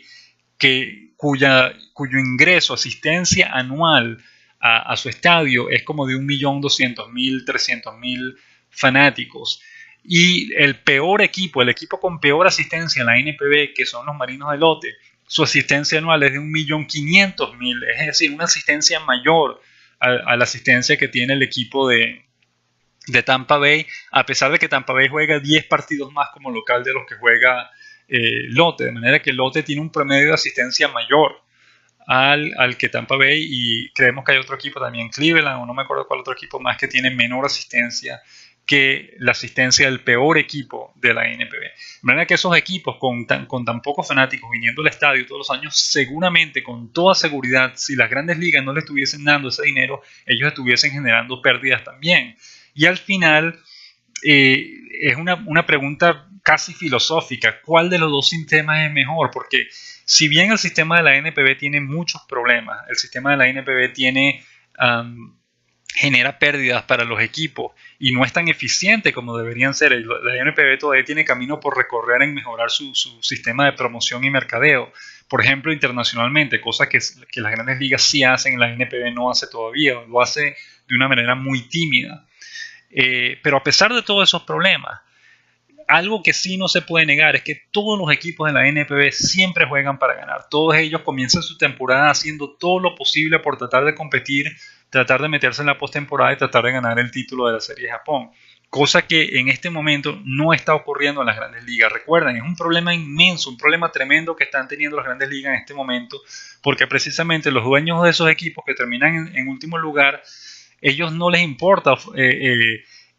cuyo ingreso, asistencia anual a su estadio es como de 1.200.000, 300.000 fanáticos. Y el peor equipo, el equipo con peor asistencia en la NPB, que son los Marinos de Lotte, su asistencia anual es de 1.500.000, es decir, una asistencia mayor a la asistencia que tiene el equipo de Tampa Bay, a pesar de que Tampa Bay juega 10 partidos más como local de los que juega Lotte, de manera que Lotte tiene un promedio de asistencia mayor al que Tampa Bay, y creemos que hay otro equipo también, Cleveland, o no me acuerdo cuál otro equipo más, que tiene menor asistencia que la asistencia del peor equipo de la NPB. De manera que esos equipos con tan pocos fanáticos viniendo al estadio todos los años, seguramente, con toda seguridad, si las grandes ligas no le estuviesen dando ese dinero, ellos estuviesen generando pérdidas también. Y al final es una pregunta casi filosófica. ¿Cuál de los dos sistemas es mejor? Porque si bien el sistema de la NPB tiene muchos problemas, el sistema de la NPB genera pérdidas para los equipos y no es tan eficiente como deberían ser. La NPB todavía tiene camino por recorrer en mejorar su sistema de promoción y mercadeo. Por ejemplo, internacionalmente, cosa que las grandes ligas sí hacen, la NPB no hace todavía, lo hace de una manera muy tímida. Pero a pesar de todos esos problemas, algo que sí no se puede negar es que todos los equipos de la NPB siempre juegan para ganar. Todos ellos comienzan su temporada haciendo todo lo posible por tratar de competir, tratar de meterse en la postemporada y tratar de ganar el título de la Serie de Japón. Cosa que en este momento no está ocurriendo en las grandes ligas. Recuerden, es un problema inmenso, un problema tremendo que están teniendo las grandes ligas en este momento, porque precisamente los dueños de esos equipos que terminan en último lugar, ellos no les importa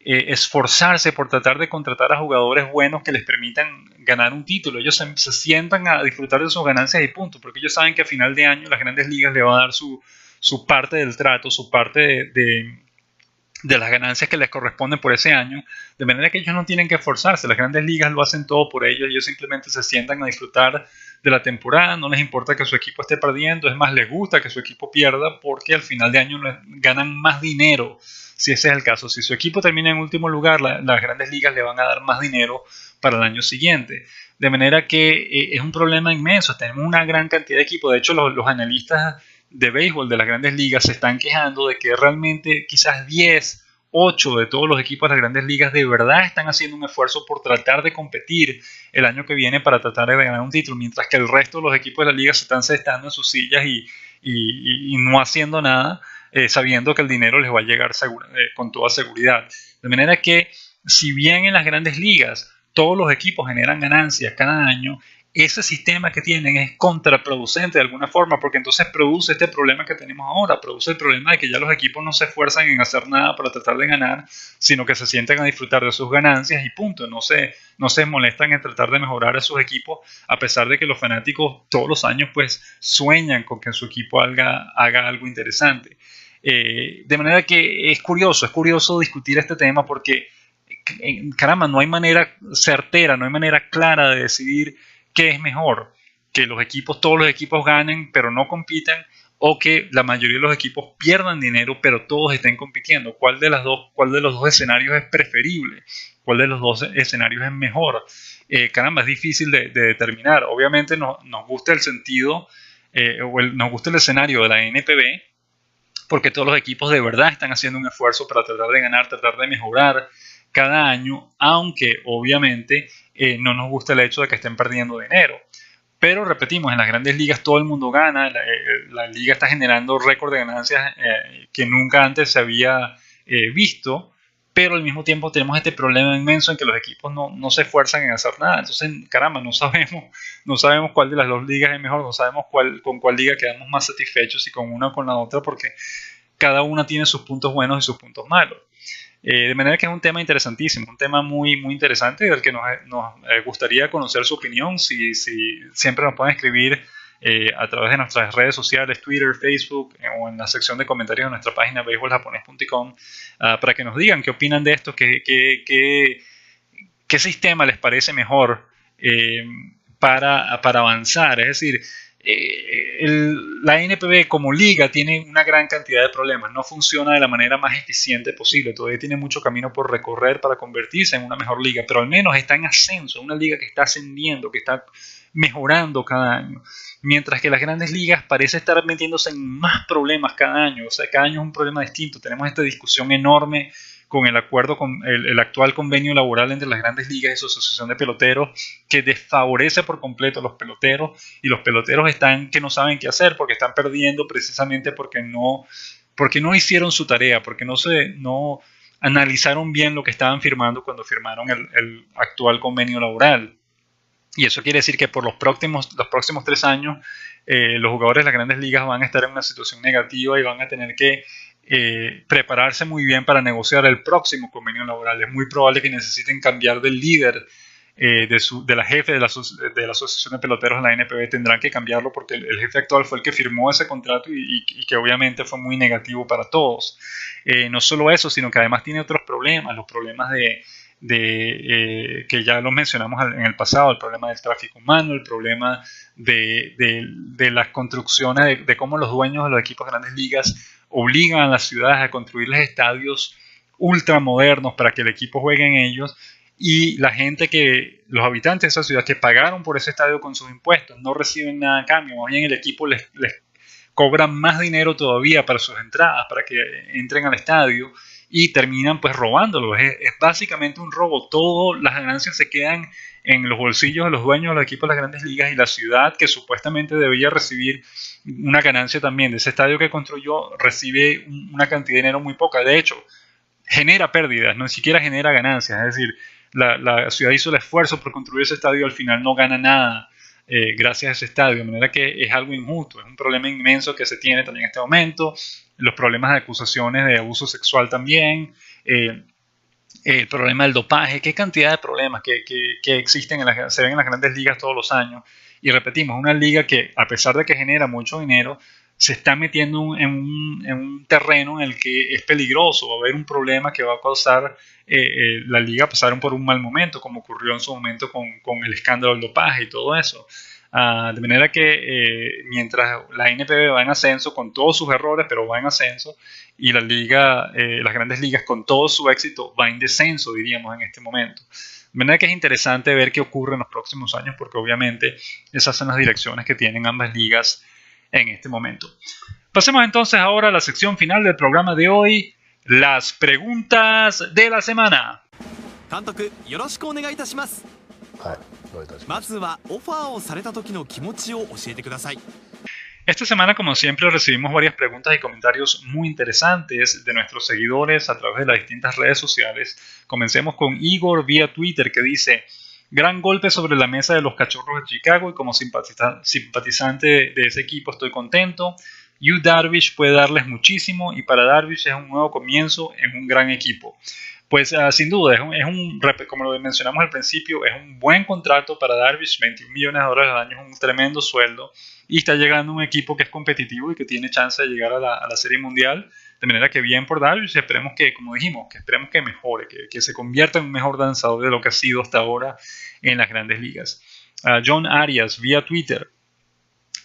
esforzarse por tratar de contratar a jugadores buenos que les permitan ganar un título. Ellos se sientan a disfrutar de sus ganancias y punto, porque ellos saben que a final de año las grandes ligas le van a dar su parte del trato, su parte de las ganancias que les corresponden por ese año, de manera que ellos no tienen que esforzarse. Las grandes ligas lo hacen todo por ellos simplemente se sientan a disfrutar de la temporada, no les importa que su equipo esté perdiendo, es más, les gusta que su equipo pierda porque al final de año ganan más dinero, si ese es el caso. Si su equipo termina en último lugar, las grandes ligas le van a dar más dinero para el año siguiente. De manera que es un problema inmenso, tenemos una gran cantidad de equipos. De hecho, los analistas de béisbol de las grandes ligas se están quejando de que realmente quizás 10, 8 de todos los equipos de las grandes ligas de verdad están haciendo un esfuerzo por tratar de competir el año que viene para tratar de ganar un título, mientras que el resto de los equipos de la liga se están sentando en sus sillas y no haciendo nada, sabiendo que el dinero les va a llegar con toda seguridad. De manera que, si bien en las grandes ligas todos los equipos generan ganancias cada año, ese sistema que tienen es contraproducente de alguna forma, porque entonces produce este problema que tenemos ahora, produce el problema de que ya los equipos no se esfuerzan en hacer nada para tratar de ganar, sino que se sientan a disfrutar de sus ganancias y punto. No se molestan en tratar de mejorar a sus equipos, a pesar de que los fanáticos todos los años pues sueñan con que su equipo haga algo interesante. De manera que es curioso discutir este tema porque, caramba, no hay manera certera, no hay manera clara de decidir qué es mejor, que todos los equipos ganen pero no compitan, o que la mayoría de los equipos pierdan dinero pero todos estén compitiendo. ¿Cuál de los dos escenarios es preferible? ¿Cuál de los dos escenarios es mejor? Caramba, es difícil de determinar. Obviamente nos gusta el sentido, nos gusta el escenario de la NPB, porque todos los equipos de verdad están haciendo un esfuerzo para tratar de ganar, tratar de mejorar cada año, aunque obviamente no nos gusta el hecho de que estén perdiendo dinero. Pero repetimos, en las grandes ligas todo el mundo gana, la liga está generando récord de ganancias que nunca antes se había visto, pero al mismo tiempo tenemos este problema inmenso en que los equipos no se esfuerzan en hacer nada. Entonces, caramba, no sabemos cuál de las dos ligas es mejor, no sabemos con cuál liga quedamos más satisfechos, si con una o con la otra, porque cada una tiene sus puntos buenos y sus puntos malos. De manera que es un tema interesantísimo, un tema muy, muy interesante del que nos gustaría conocer su opinión. Si siempre nos pueden escribir a través de nuestras redes sociales, Twitter, Facebook, o en la sección de comentarios de nuestra página baseballjaponés.com, para que nos digan qué opinan de esto, qué sistema les parece mejor para avanzar. Es decir, la NPB como liga tiene una gran cantidad de problemas, no funciona de la manera más eficiente posible, todavía tiene mucho camino por recorrer para convertirse en una mejor liga, pero al menos está en ascenso, una liga que está ascendiendo, que está mejorando cada año, mientras que las grandes ligas parece estar metiéndose en más problemas cada año. O sea, cada año es un problema distinto. Tenemos esta discusión enorme con el acuerdo, con el actual convenio laboral entre las grandes ligas y su asociación de peloteros, que desfavorece por completo a los peloteros, y los peloteros que no saben qué hacer porque están perdiendo precisamente porque no hicieron su tarea, porque no analizaron bien lo que estaban firmando cuando firmaron el actual convenio laboral. Y eso quiere decir que por los próximos 3 años los jugadores de las grandes ligas van a estar en una situación negativa y van a tener que prepararse muy bien para negociar el próximo convenio laboral. Es muy probable que necesiten cambiar del líder, de la jefe de la Asociación de Peloteros en la NPB. Tendrán que cambiarlo porque el jefe actual fue el que firmó ese contrato y que obviamente fue muy negativo para todos. No solo eso, sino que además tiene otros problemas, los problemas que ya los mencionamos en el pasado, el problema del tráfico humano, el problema de las construcciones, de cómo los dueños de los equipos de grandes ligas obligan a las ciudades a construirles estadios ultramodernos para que el equipo juegue en ellos, y la gente los habitantes de esa ciudad que pagaron por ese estadio con sus impuestos no reciben nada a cambio, más bien el equipo les cobran más dinero todavía para sus entradas, para que entren al estadio, y terminan pues robándolo. Es básicamente un robo. Todas las ganancias se quedan en los bolsillos de los dueños de los equipos de las grandes ligas, y la ciudad, que supuestamente debía recibir una ganancia también de ese estadio que construyó, recibe una cantidad de dinero muy poca. De hecho, genera pérdidas, no siquiera genera ganancias. Es decir, la ciudad hizo el esfuerzo por construir ese estadio, al final no gana nada gracias a ese estadio, de manera que es algo injusto. Es un problema inmenso que se tiene también en este momento. Los problemas de acusaciones de abuso sexual también, el problema del dopaje, qué cantidad de problemas que existen, se ven en las grandes ligas todos los años. Y repetimos, una liga que, a pesar de que genera mucho dinero, se está metiendo en un terreno en el que es peligroso. Va a haber un problema que va a causar la liga pasar por un mal momento, como ocurrió en su momento con el escándalo del dopaje y todo eso. De manera que mientras la NPB va en ascenso con todos sus errores, pero va en ascenso, y la liga, las grandes ligas con todo su éxito va en descenso, diríamos, en este momento. De manera que es interesante ver qué ocurre en los próximos años, porque obviamente esas son las direcciones que tienen ambas ligas en este momento. Pasemos entonces ahora a la sección final del programa de hoy, las preguntas de la semana. Kamtoku, yoroshiku onegai itashimasu. Esta semana, como siempre, recibimos varias preguntas y comentarios muy interesantes de nuestros seguidores a través de las distintas redes sociales. Comencemos con Igor vía Twitter, que dice: gran golpe sobre la mesa de los Cachorros de Chicago, y como simpatizante de ese equipo estoy contento. Yu Darvish puede darles muchísimo, y para Darvish es un nuevo comienzo en un gran equipo. Pues sin duda, como lo mencionamos al principio, es un buen contrato para Darvish. $21 millones al año es un tremendo sueldo, y está llegando un equipo que es competitivo y que tiene chance de llegar a la Serie Mundial. De manera que bien por Darvish. Esperemos que, como dijimos, esperemos que mejore, que se convierta en un mejor lanzador de lo que ha sido hasta ahora en las grandes ligas. John Arias vía Twitter: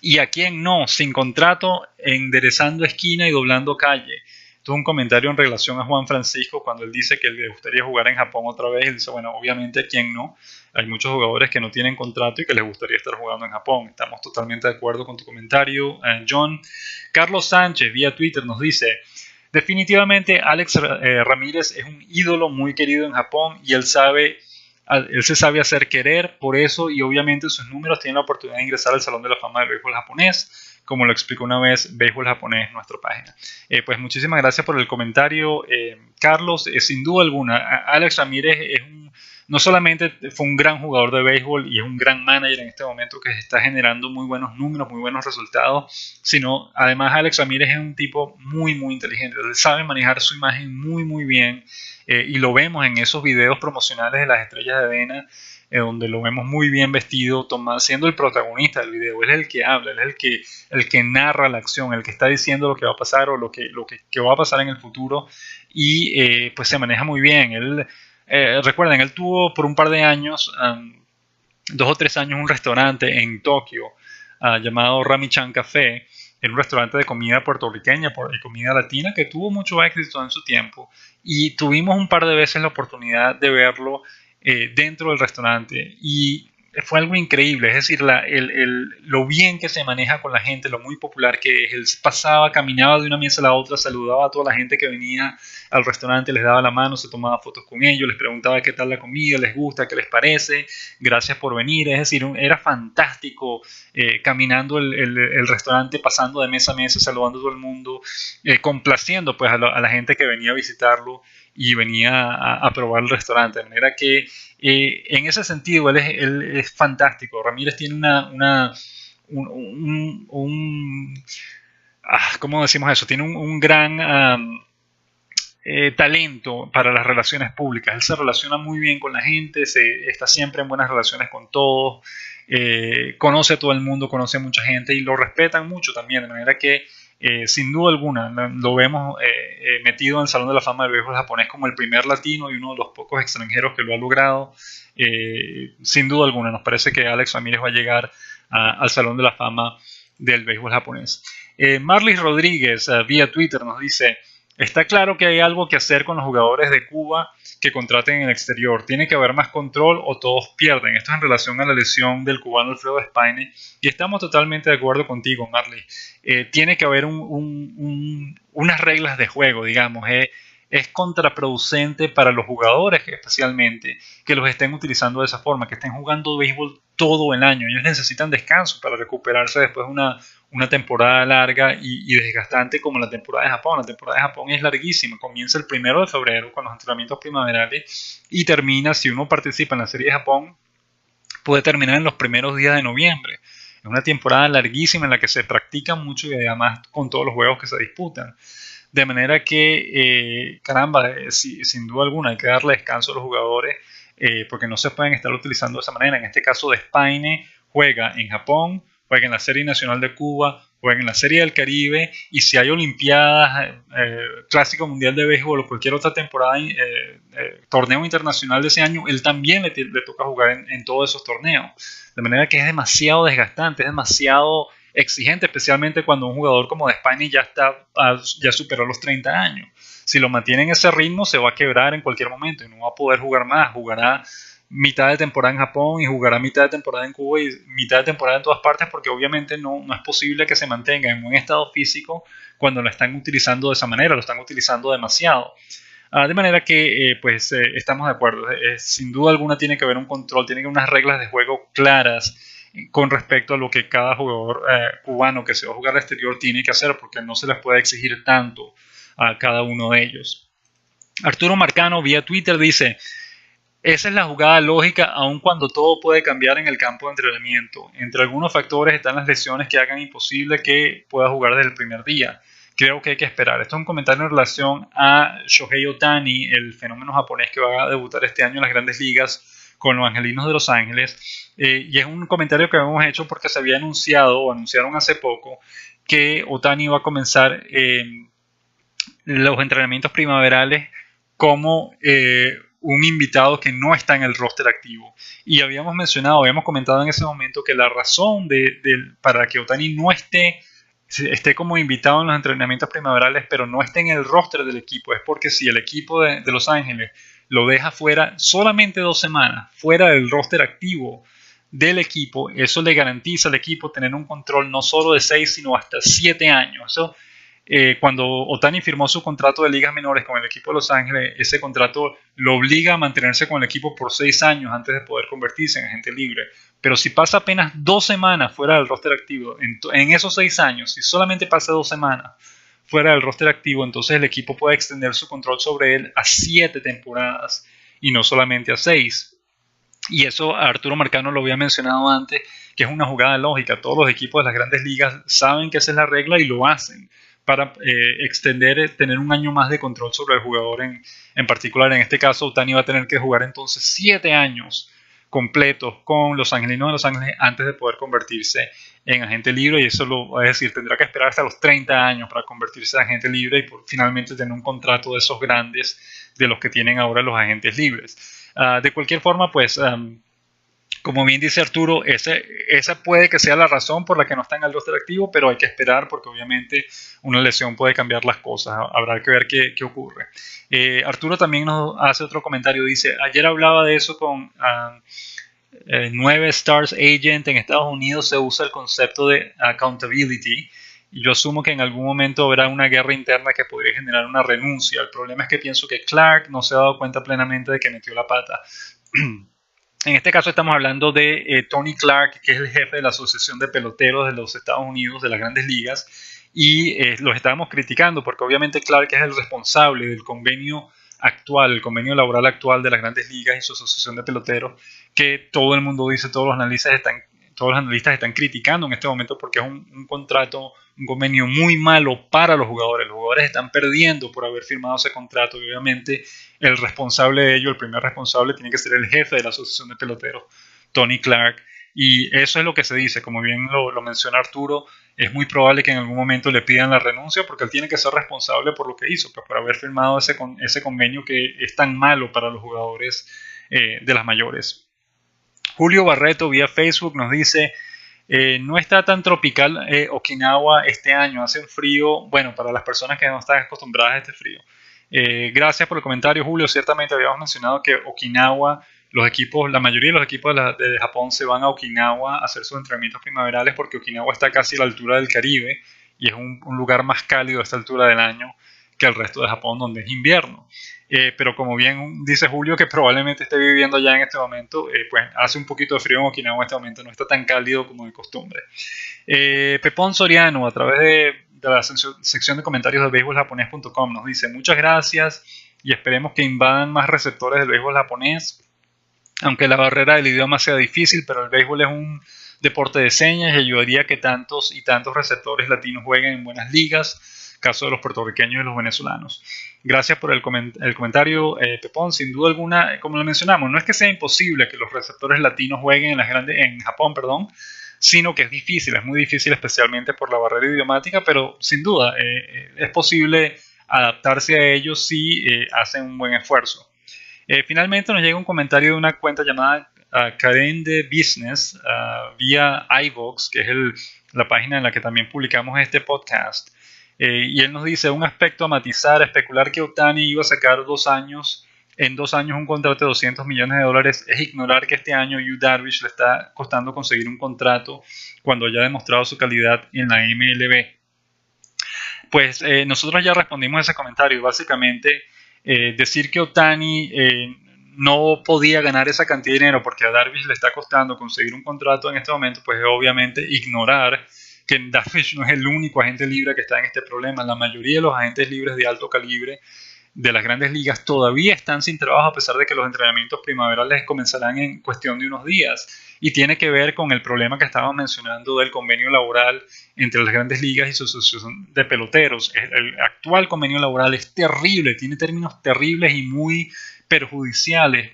¿y a quién no? Sin contrato, enderezando esquina y doblando calle. Tuvo un comentario en relación a Juan Francisco cuando él dice que le gustaría jugar en Japón otra vez. Él dice, bueno, obviamente a quién no. Hay muchos jugadores que no tienen contrato y que les gustaría estar jugando en Japón. Estamos totalmente de acuerdo con tu comentario, John. Carlos Sánchez vía Twitter nos dice: definitivamente Alex Ramírez es un ídolo muy querido en Japón, y él se sabe hacer querer por eso, y obviamente sus números tienen la oportunidad de ingresar al Salón de la Fama del Béisbol Japonés, como lo explicó una vez Béisbol Japonés en nuestra página. Pues muchísimas gracias por el comentario, Carlos. Sin duda alguna, Alex Ramírez no solamente fue un gran jugador de béisbol y es un gran manager en este momento que está generando muy buenos números, muy buenos resultados, sino además Alex Ramírez es un tipo muy, muy inteligente. Él sabe manejar su imagen muy, muy bien, y lo vemos en esos videos promocionales de las Estrellas de Avena, donde lo vemos muy bien vestido, siendo el protagonista del video. Él es el que habla, él es el que narra la acción, el que está diciendo lo que va a pasar o lo que va a pasar en el futuro, y pues se maneja muy bien. Recuerden, él tuvo por un par de años, 2 o 3 años, un restaurante en Tokio llamado Rami-chan Café. Era un restaurante de comida puertorriqueña y comida latina que tuvo mucho éxito en su tiempo, y tuvimos un par de veces la oportunidad de verlo dentro del restaurante, y fue algo increíble. Es decir, lo bien que se maneja con la gente, lo muy popular que es. Él caminaba de una mesa a la otra, saludaba a toda la gente que venía al restaurante, les daba la mano, se tomaba fotos con ellos, les preguntaba qué tal la comida, les gusta, qué les parece, gracias por venir. Es decir, era fantástico caminando el restaurante, pasando de mesa a mesa, saludando a todo el mundo, complaciendo pues a la gente que venía a visitarlo y venía a probar el restaurante. De manera que en ese sentido él es fantástico. Ramírez tiene ¿cómo decimos eso? Tiene un gran talento para las relaciones públicas. Él se relaciona muy bien con la gente, está siempre en buenas relaciones con todos, conoce a todo el mundo, conoce a mucha gente y lo respetan mucho también, de manera que sin duda alguna lo vemos metido en el Salón de la Fama del Béisbol japonés como el primer latino y uno de los pocos extranjeros que lo ha logrado. Sin duda alguna, nos parece que Alex Ramírez va a llegar al Salón de la Fama del béisbol japonés. Marlis Rodríguez vía Twitter nos dice: está claro que hay algo que hacer con los jugadores de Cuba que contraten en el exterior. Tiene que haber más control o todos pierden. Esto es en relación a la lesión del cubano Alfredo Spine. Y estamos totalmente de acuerdo contigo, Marley. Tiene que haber unas reglas de juego, digamos. Es contraproducente para los jugadores, especialmente, que los estén utilizando de esa forma, que estén jugando béisbol todo el año. Ellos necesitan descanso para recuperarse después de una temporada larga y desgastante como la temporada de Japón. La temporada de Japón es larguísima, comienza el 1 de febrero con los entrenamientos primaverales y termina, si uno participa en la Serie de Japón, puede terminar en los primeros días de noviembre. Es una temporada larguísima en la que se practica mucho y además con todos los juegos que se disputan. De manera que, caramba, sin duda alguna hay que darle descanso a los jugadores porque no se pueden estar utilizando de esa manera. En este caso, Despaigne juega en Japón, juega en la Serie Nacional de Cuba, juega en la Serie del Caribe y si hay Olimpiadas, Clásico Mundial de Béisbol o cualquier otra temporada, torneo internacional de ese año, él también le toca jugar en todos esos torneos. De manera que es demasiado desgastante, es demasiado exigente, especialmente cuando un jugador como Despaigne ya superó los 30 años. Si lo mantiene en ese ritmo, se va a quebrar en cualquier momento y no va a poder jugar más. Jugará mitad de temporada en Japón y jugará mitad de temporada en Cuba y mitad de temporada en todas partes, porque obviamente no es posible que se mantenga en buen estado físico cuando lo están utilizando de esa manera, lo están utilizando demasiado. De manera que estamos de acuerdo. Sin duda alguna tiene que haber un control, tiene que haber unas reglas de juego claras con respecto a lo que cada jugador cubano que se va a jugar al exterior tiene que hacer, porque no se les puede exigir tanto a cada uno de ellos. Arturo Marcano vía Twitter dice: esa es la jugada lógica, aun cuando todo puede cambiar en el campo de entrenamiento. Entre algunos factores están las lesiones que hagan imposible que pueda jugar desde el primer día. Creo que hay que esperar. Esto es un comentario en relación a Shohei Ohtani, el fenómeno japonés que va a debutar este año en las Grandes Ligas con los Angelinos de Los Ángeles. Y es un comentario que habíamos hecho porque se había anunciado, o anunciaron hace poco, que Ohtani va a comenzar los entrenamientos primaverales como un invitado que no está en el roster activo. Y habíamos comentado en ese momento que la razón para que Ohtani no esté como invitado en los entrenamientos primaverales, pero no esté en el roster del equipo, es porque si el equipo de Los Ángeles lo deja fuera solamente 2 semanas, fuera del roster activo del equipo, eso le garantiza al equipo tener un control no solo de 6, sino hasta 7 años. Eso, cuando Ohtani firmó su contrato de ligas menores con el equipo de Los Ángeles, ese contrato lo obliga a mantenerse con el equipo por 6 años antes de poder convertirse en agente libre. Pero si pasa apenas 2 semanas fuera del roster activo, en esos 6 años, si solamente pasa 2 semanas fuera del roster activo, entonces el equipo puede extender su control sobre él a 7 temporadas y no solamente a 6. Y eso Arturo Marcano lo había mencionado antes, que es una jugada lógica. Todos los equipos de las Grandes Ligas saben que esa es la regla y lo hacen para tener un año más de control sobre el jugador en particular. En este caso, Ohtani va a tener que jugar entonces 7 años completos con los Angelinos de Los Ángeles antes de poder convertirse en agente libre, y eso tendrá que esperar hasta los 30 años para convertirse en agente libre y finalmente tener un contrato de esos grandes de los que tienen ahora los agentes libres. De cualquier forma, como bien dice Arturo, esa puede que sea la razón por la que no está en el roster activo, pero hay que esperar porque obviamente una lesión puede cambiar las cosas. Habrá que ver qué ocurre. Arturo también nos hace otro comentario. Dice: ayer hablaba de eso con 9 Stars Agent. En Estados Unidos se usa el concepto de accountability. Y yo asumo que en algún momento habrá una guerra interna que podría generar una renuncia. El problema es que pienso que Clark no se ha dado cuenta plenamente de que metió la pata. En este caso estamos hablando de Tony Clark, que es el jefe de la Asociación de Peloteros de los Estados Unidos, de las Grandes Ligas, y los estábamos criticando porque obviamente Clark es el responsable del convenio actual, el convenio laboral actual de las Grandes Ligas y su Asociación de Peloteros, que todo el mundo dice, todos los analistas están todos los analistas están criticando en este momento porque es un contrato, un convenio muy malo para los jugadores. Los jugadores están perdiendo por haber firmado ese contrato y obviamente el responsable de ello, el primer responsable, tiene que ser el jefe de la Asociación de Peloteros, Tony Clark. Y eso es lo que se dice, como bien lo menciona Arturo, es muy probable que en algún momento le pidan la renuncia porque él tiene que ser responsable por lo que hizo, pues por haber firmado ese convenio que es tan malo para los jugadores de las mayores. Julio Barreto vía Facebook nos dice, no está tan tropical Okinawa este año, hace un frío, bueno, para las personas que no están acostumbradas a este frío. Gracias por el comentario, Julio. Ciertamente habíamos mencionado que Okinawa, la mayoría de los equipos de Japón se van a Okinawa a hacer sus entrenamientos primaverales porque Okinawa está casi a la altura del Caribe y es un lugar más cálido a esta altura del año que el resto de Japón, donde es invierno. Pero como bien dice Julio, que probablemente esté viviendo allá en este momento, pues hace un poquito de frío en Okinawa en este momento, no está tan cálido como de costumbre. Pepón Soriano, a través de la sección de comentarios de beisboljaponés.com, nos dice: muchas gracias y esperemos que invadan más receptores del béisbol japonés, aunque la barrera del idioma sea difícil, pero el béisbol es un deporte de señas y ayudaría a que tantos y tantos receptores latinos jueguen en buenas ligas, caso de los puertorriqueños y los venezolanos. Gracias por el comentario, Pepón. Sin duda alguna, como lo mencionamos, no es que sea imposible que los receptores latinos jueguen en Japón, sino que es difícil, es muy difícil, especialmente por la barrera idiomática, pero sin duda es posible adaptarse a ellos si hacen un buen esfuerzo. Finalmente nos llega un comentario de una cuenta llamada Karen de Business vía iVoox, que es la página en la que también publicamos este podcast. Y él nos dice: un aspecto a matizar, especular que Ohtani iba a sacar en 2 años un contrato de $200 millones es ignorar que este año Yu Darvish le está costando conseguir un contrato cuando haya demostrado su calidad en la MLB. Pues nosotros ya respondimos a ese comentario y básicamente decir que Ohtani no podía ganar esa cantidad de dinero porque a Darvish le está costando conseguir un contrato en este momento, pues es obviamente ignorar que Darvish no es el único agente libre que está en este problema. La mayoría de los agentes libres de alto calibre de las grandes ligas todavía están sin trabajo, a pesar de que los entrenamientos primaverales comenzarán en cuestión de unos días, y tiene que ver con el problema que estábamos mencionando del convenio laboral entre las grandes ligas y su asociación de peloteros. El actual convenio laboral es terrible, tiene términos terribles y muy perjudiciales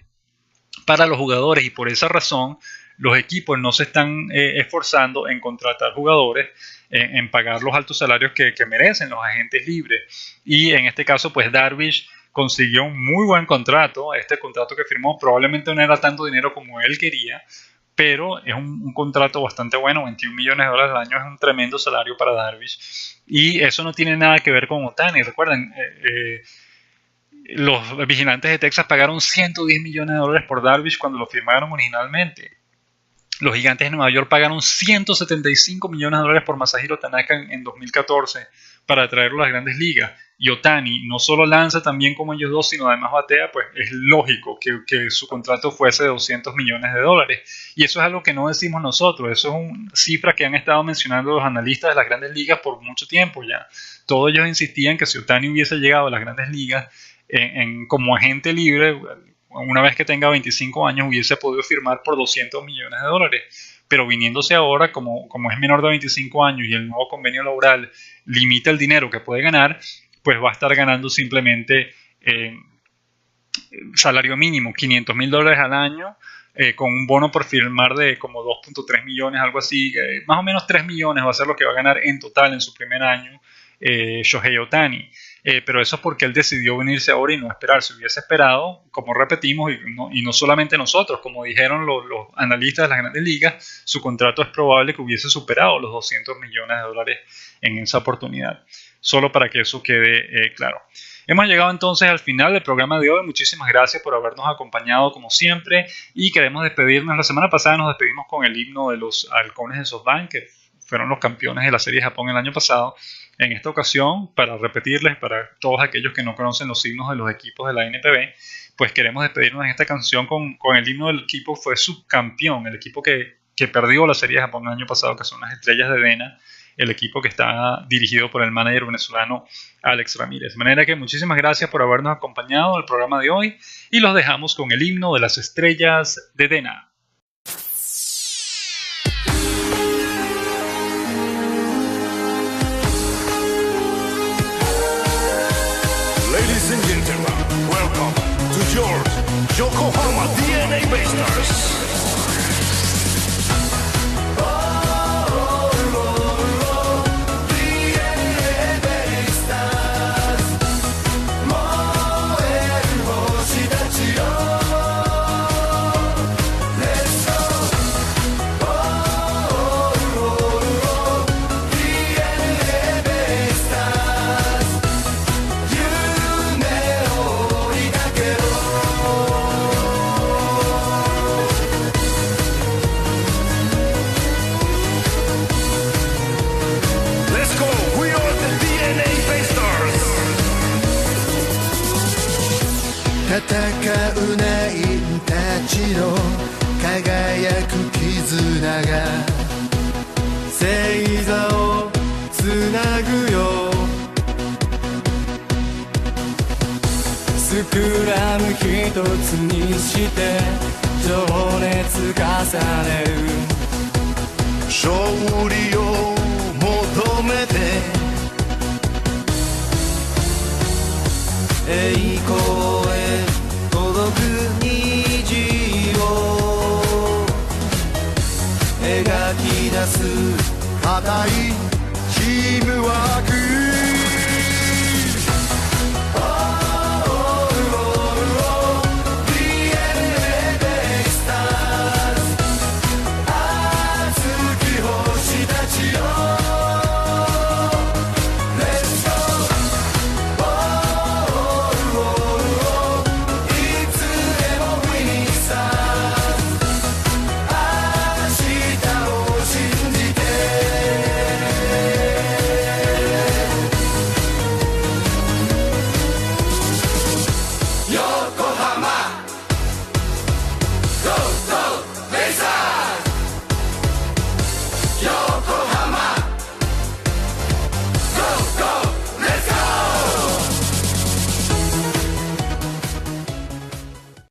para los jugadores, y por esa razón los equipos no se están esforzando en contratar jugadores, en pagar los altos salarios que merecen los agentes libres. Y en este caso, pues Darvish consiguió un muy buen contrato. Este contrato que firmó probablemente no era tanto dinero como él quería, pero es un contrato bastante bueno. $21 millones al año es un tremendo salario para Darvish. Y eso no tiene nada que ver con Ohtani. Recuerden, los vigilantes de Texas pagaron $110 millones por Darvish cuando lo firmaron originalmente. Los Gigantes de Nueva York pagaron $175 millones por Masahiro Tanaka en 2014 para traerlo a las grandes ligas. Y Ohtani no solo lanza tan bien como ellos dos, sino además batea, pues es lógico que su contrato fuese de $200 millones. Y eso es algo que no decimos nosotros, eso es una cifra que han estado mencionando los analistas de las grandes ligas por mucho tiempo ya. Todos ellos insistían que si Ohtani hubiese llegado a las grandes ligas como agente libre, una vez que tenga 25 años, hubiese podido firmar por $200 millones. Pero viniéndose ahora, como es menor de 25 años y el nuevo convenio laboral limita el dinero que puede ganar, pues va a estar ganando simplemente salario mínimo, $500,000 al año, con un bono por firmar de como 2.3 millones, algo así. Más o menos 3 millones va a ser lo que va a ganar en total en su primer año Shohei Ohtani. Pero eso es porque él decidió venirse ahora y no esperar. Si hubiese esperado, como repetimos, y no solamente nosotros, como dijeron los analistas de las grandes ligas, su contrato es probable que hubiese superado los $200 millones en esa oportunidad. Solo para que eso quede claro. Hemos llegado entonces al final del programa de hoy. Muchísimas gracias por habernos acompañado como siempre y queremos despedirnos. La semana pasada nos despedimos con el himno de los halcones de SoftBank, que fueron los campeones de la Serie de Japón el año pasado. En esta ocasión, para repetirles, para todos aquellos que no conocen los himnos de los equipos de la NPB, pues queremos despedirnos en esta canción con el himno del equipo fue subcampeón, el equipo que perdió la Serie de Japón el año pasado, que son las Estrellas de Dena, el equipo que está dirigido por el manager venezolano Alex Ramírez. De manera que muchísimas gracias por habernos acompañado en el programa de hoy y los dejamos con el himno de las Estrellas de Dena. Yokohama DNA Basters.戦うナインたちの輝く絆が星座をつなぐよ。スクラム一つにして情熱重ねる。勝利を求めて栄光へ届く虹を描き出す固いチームワーク。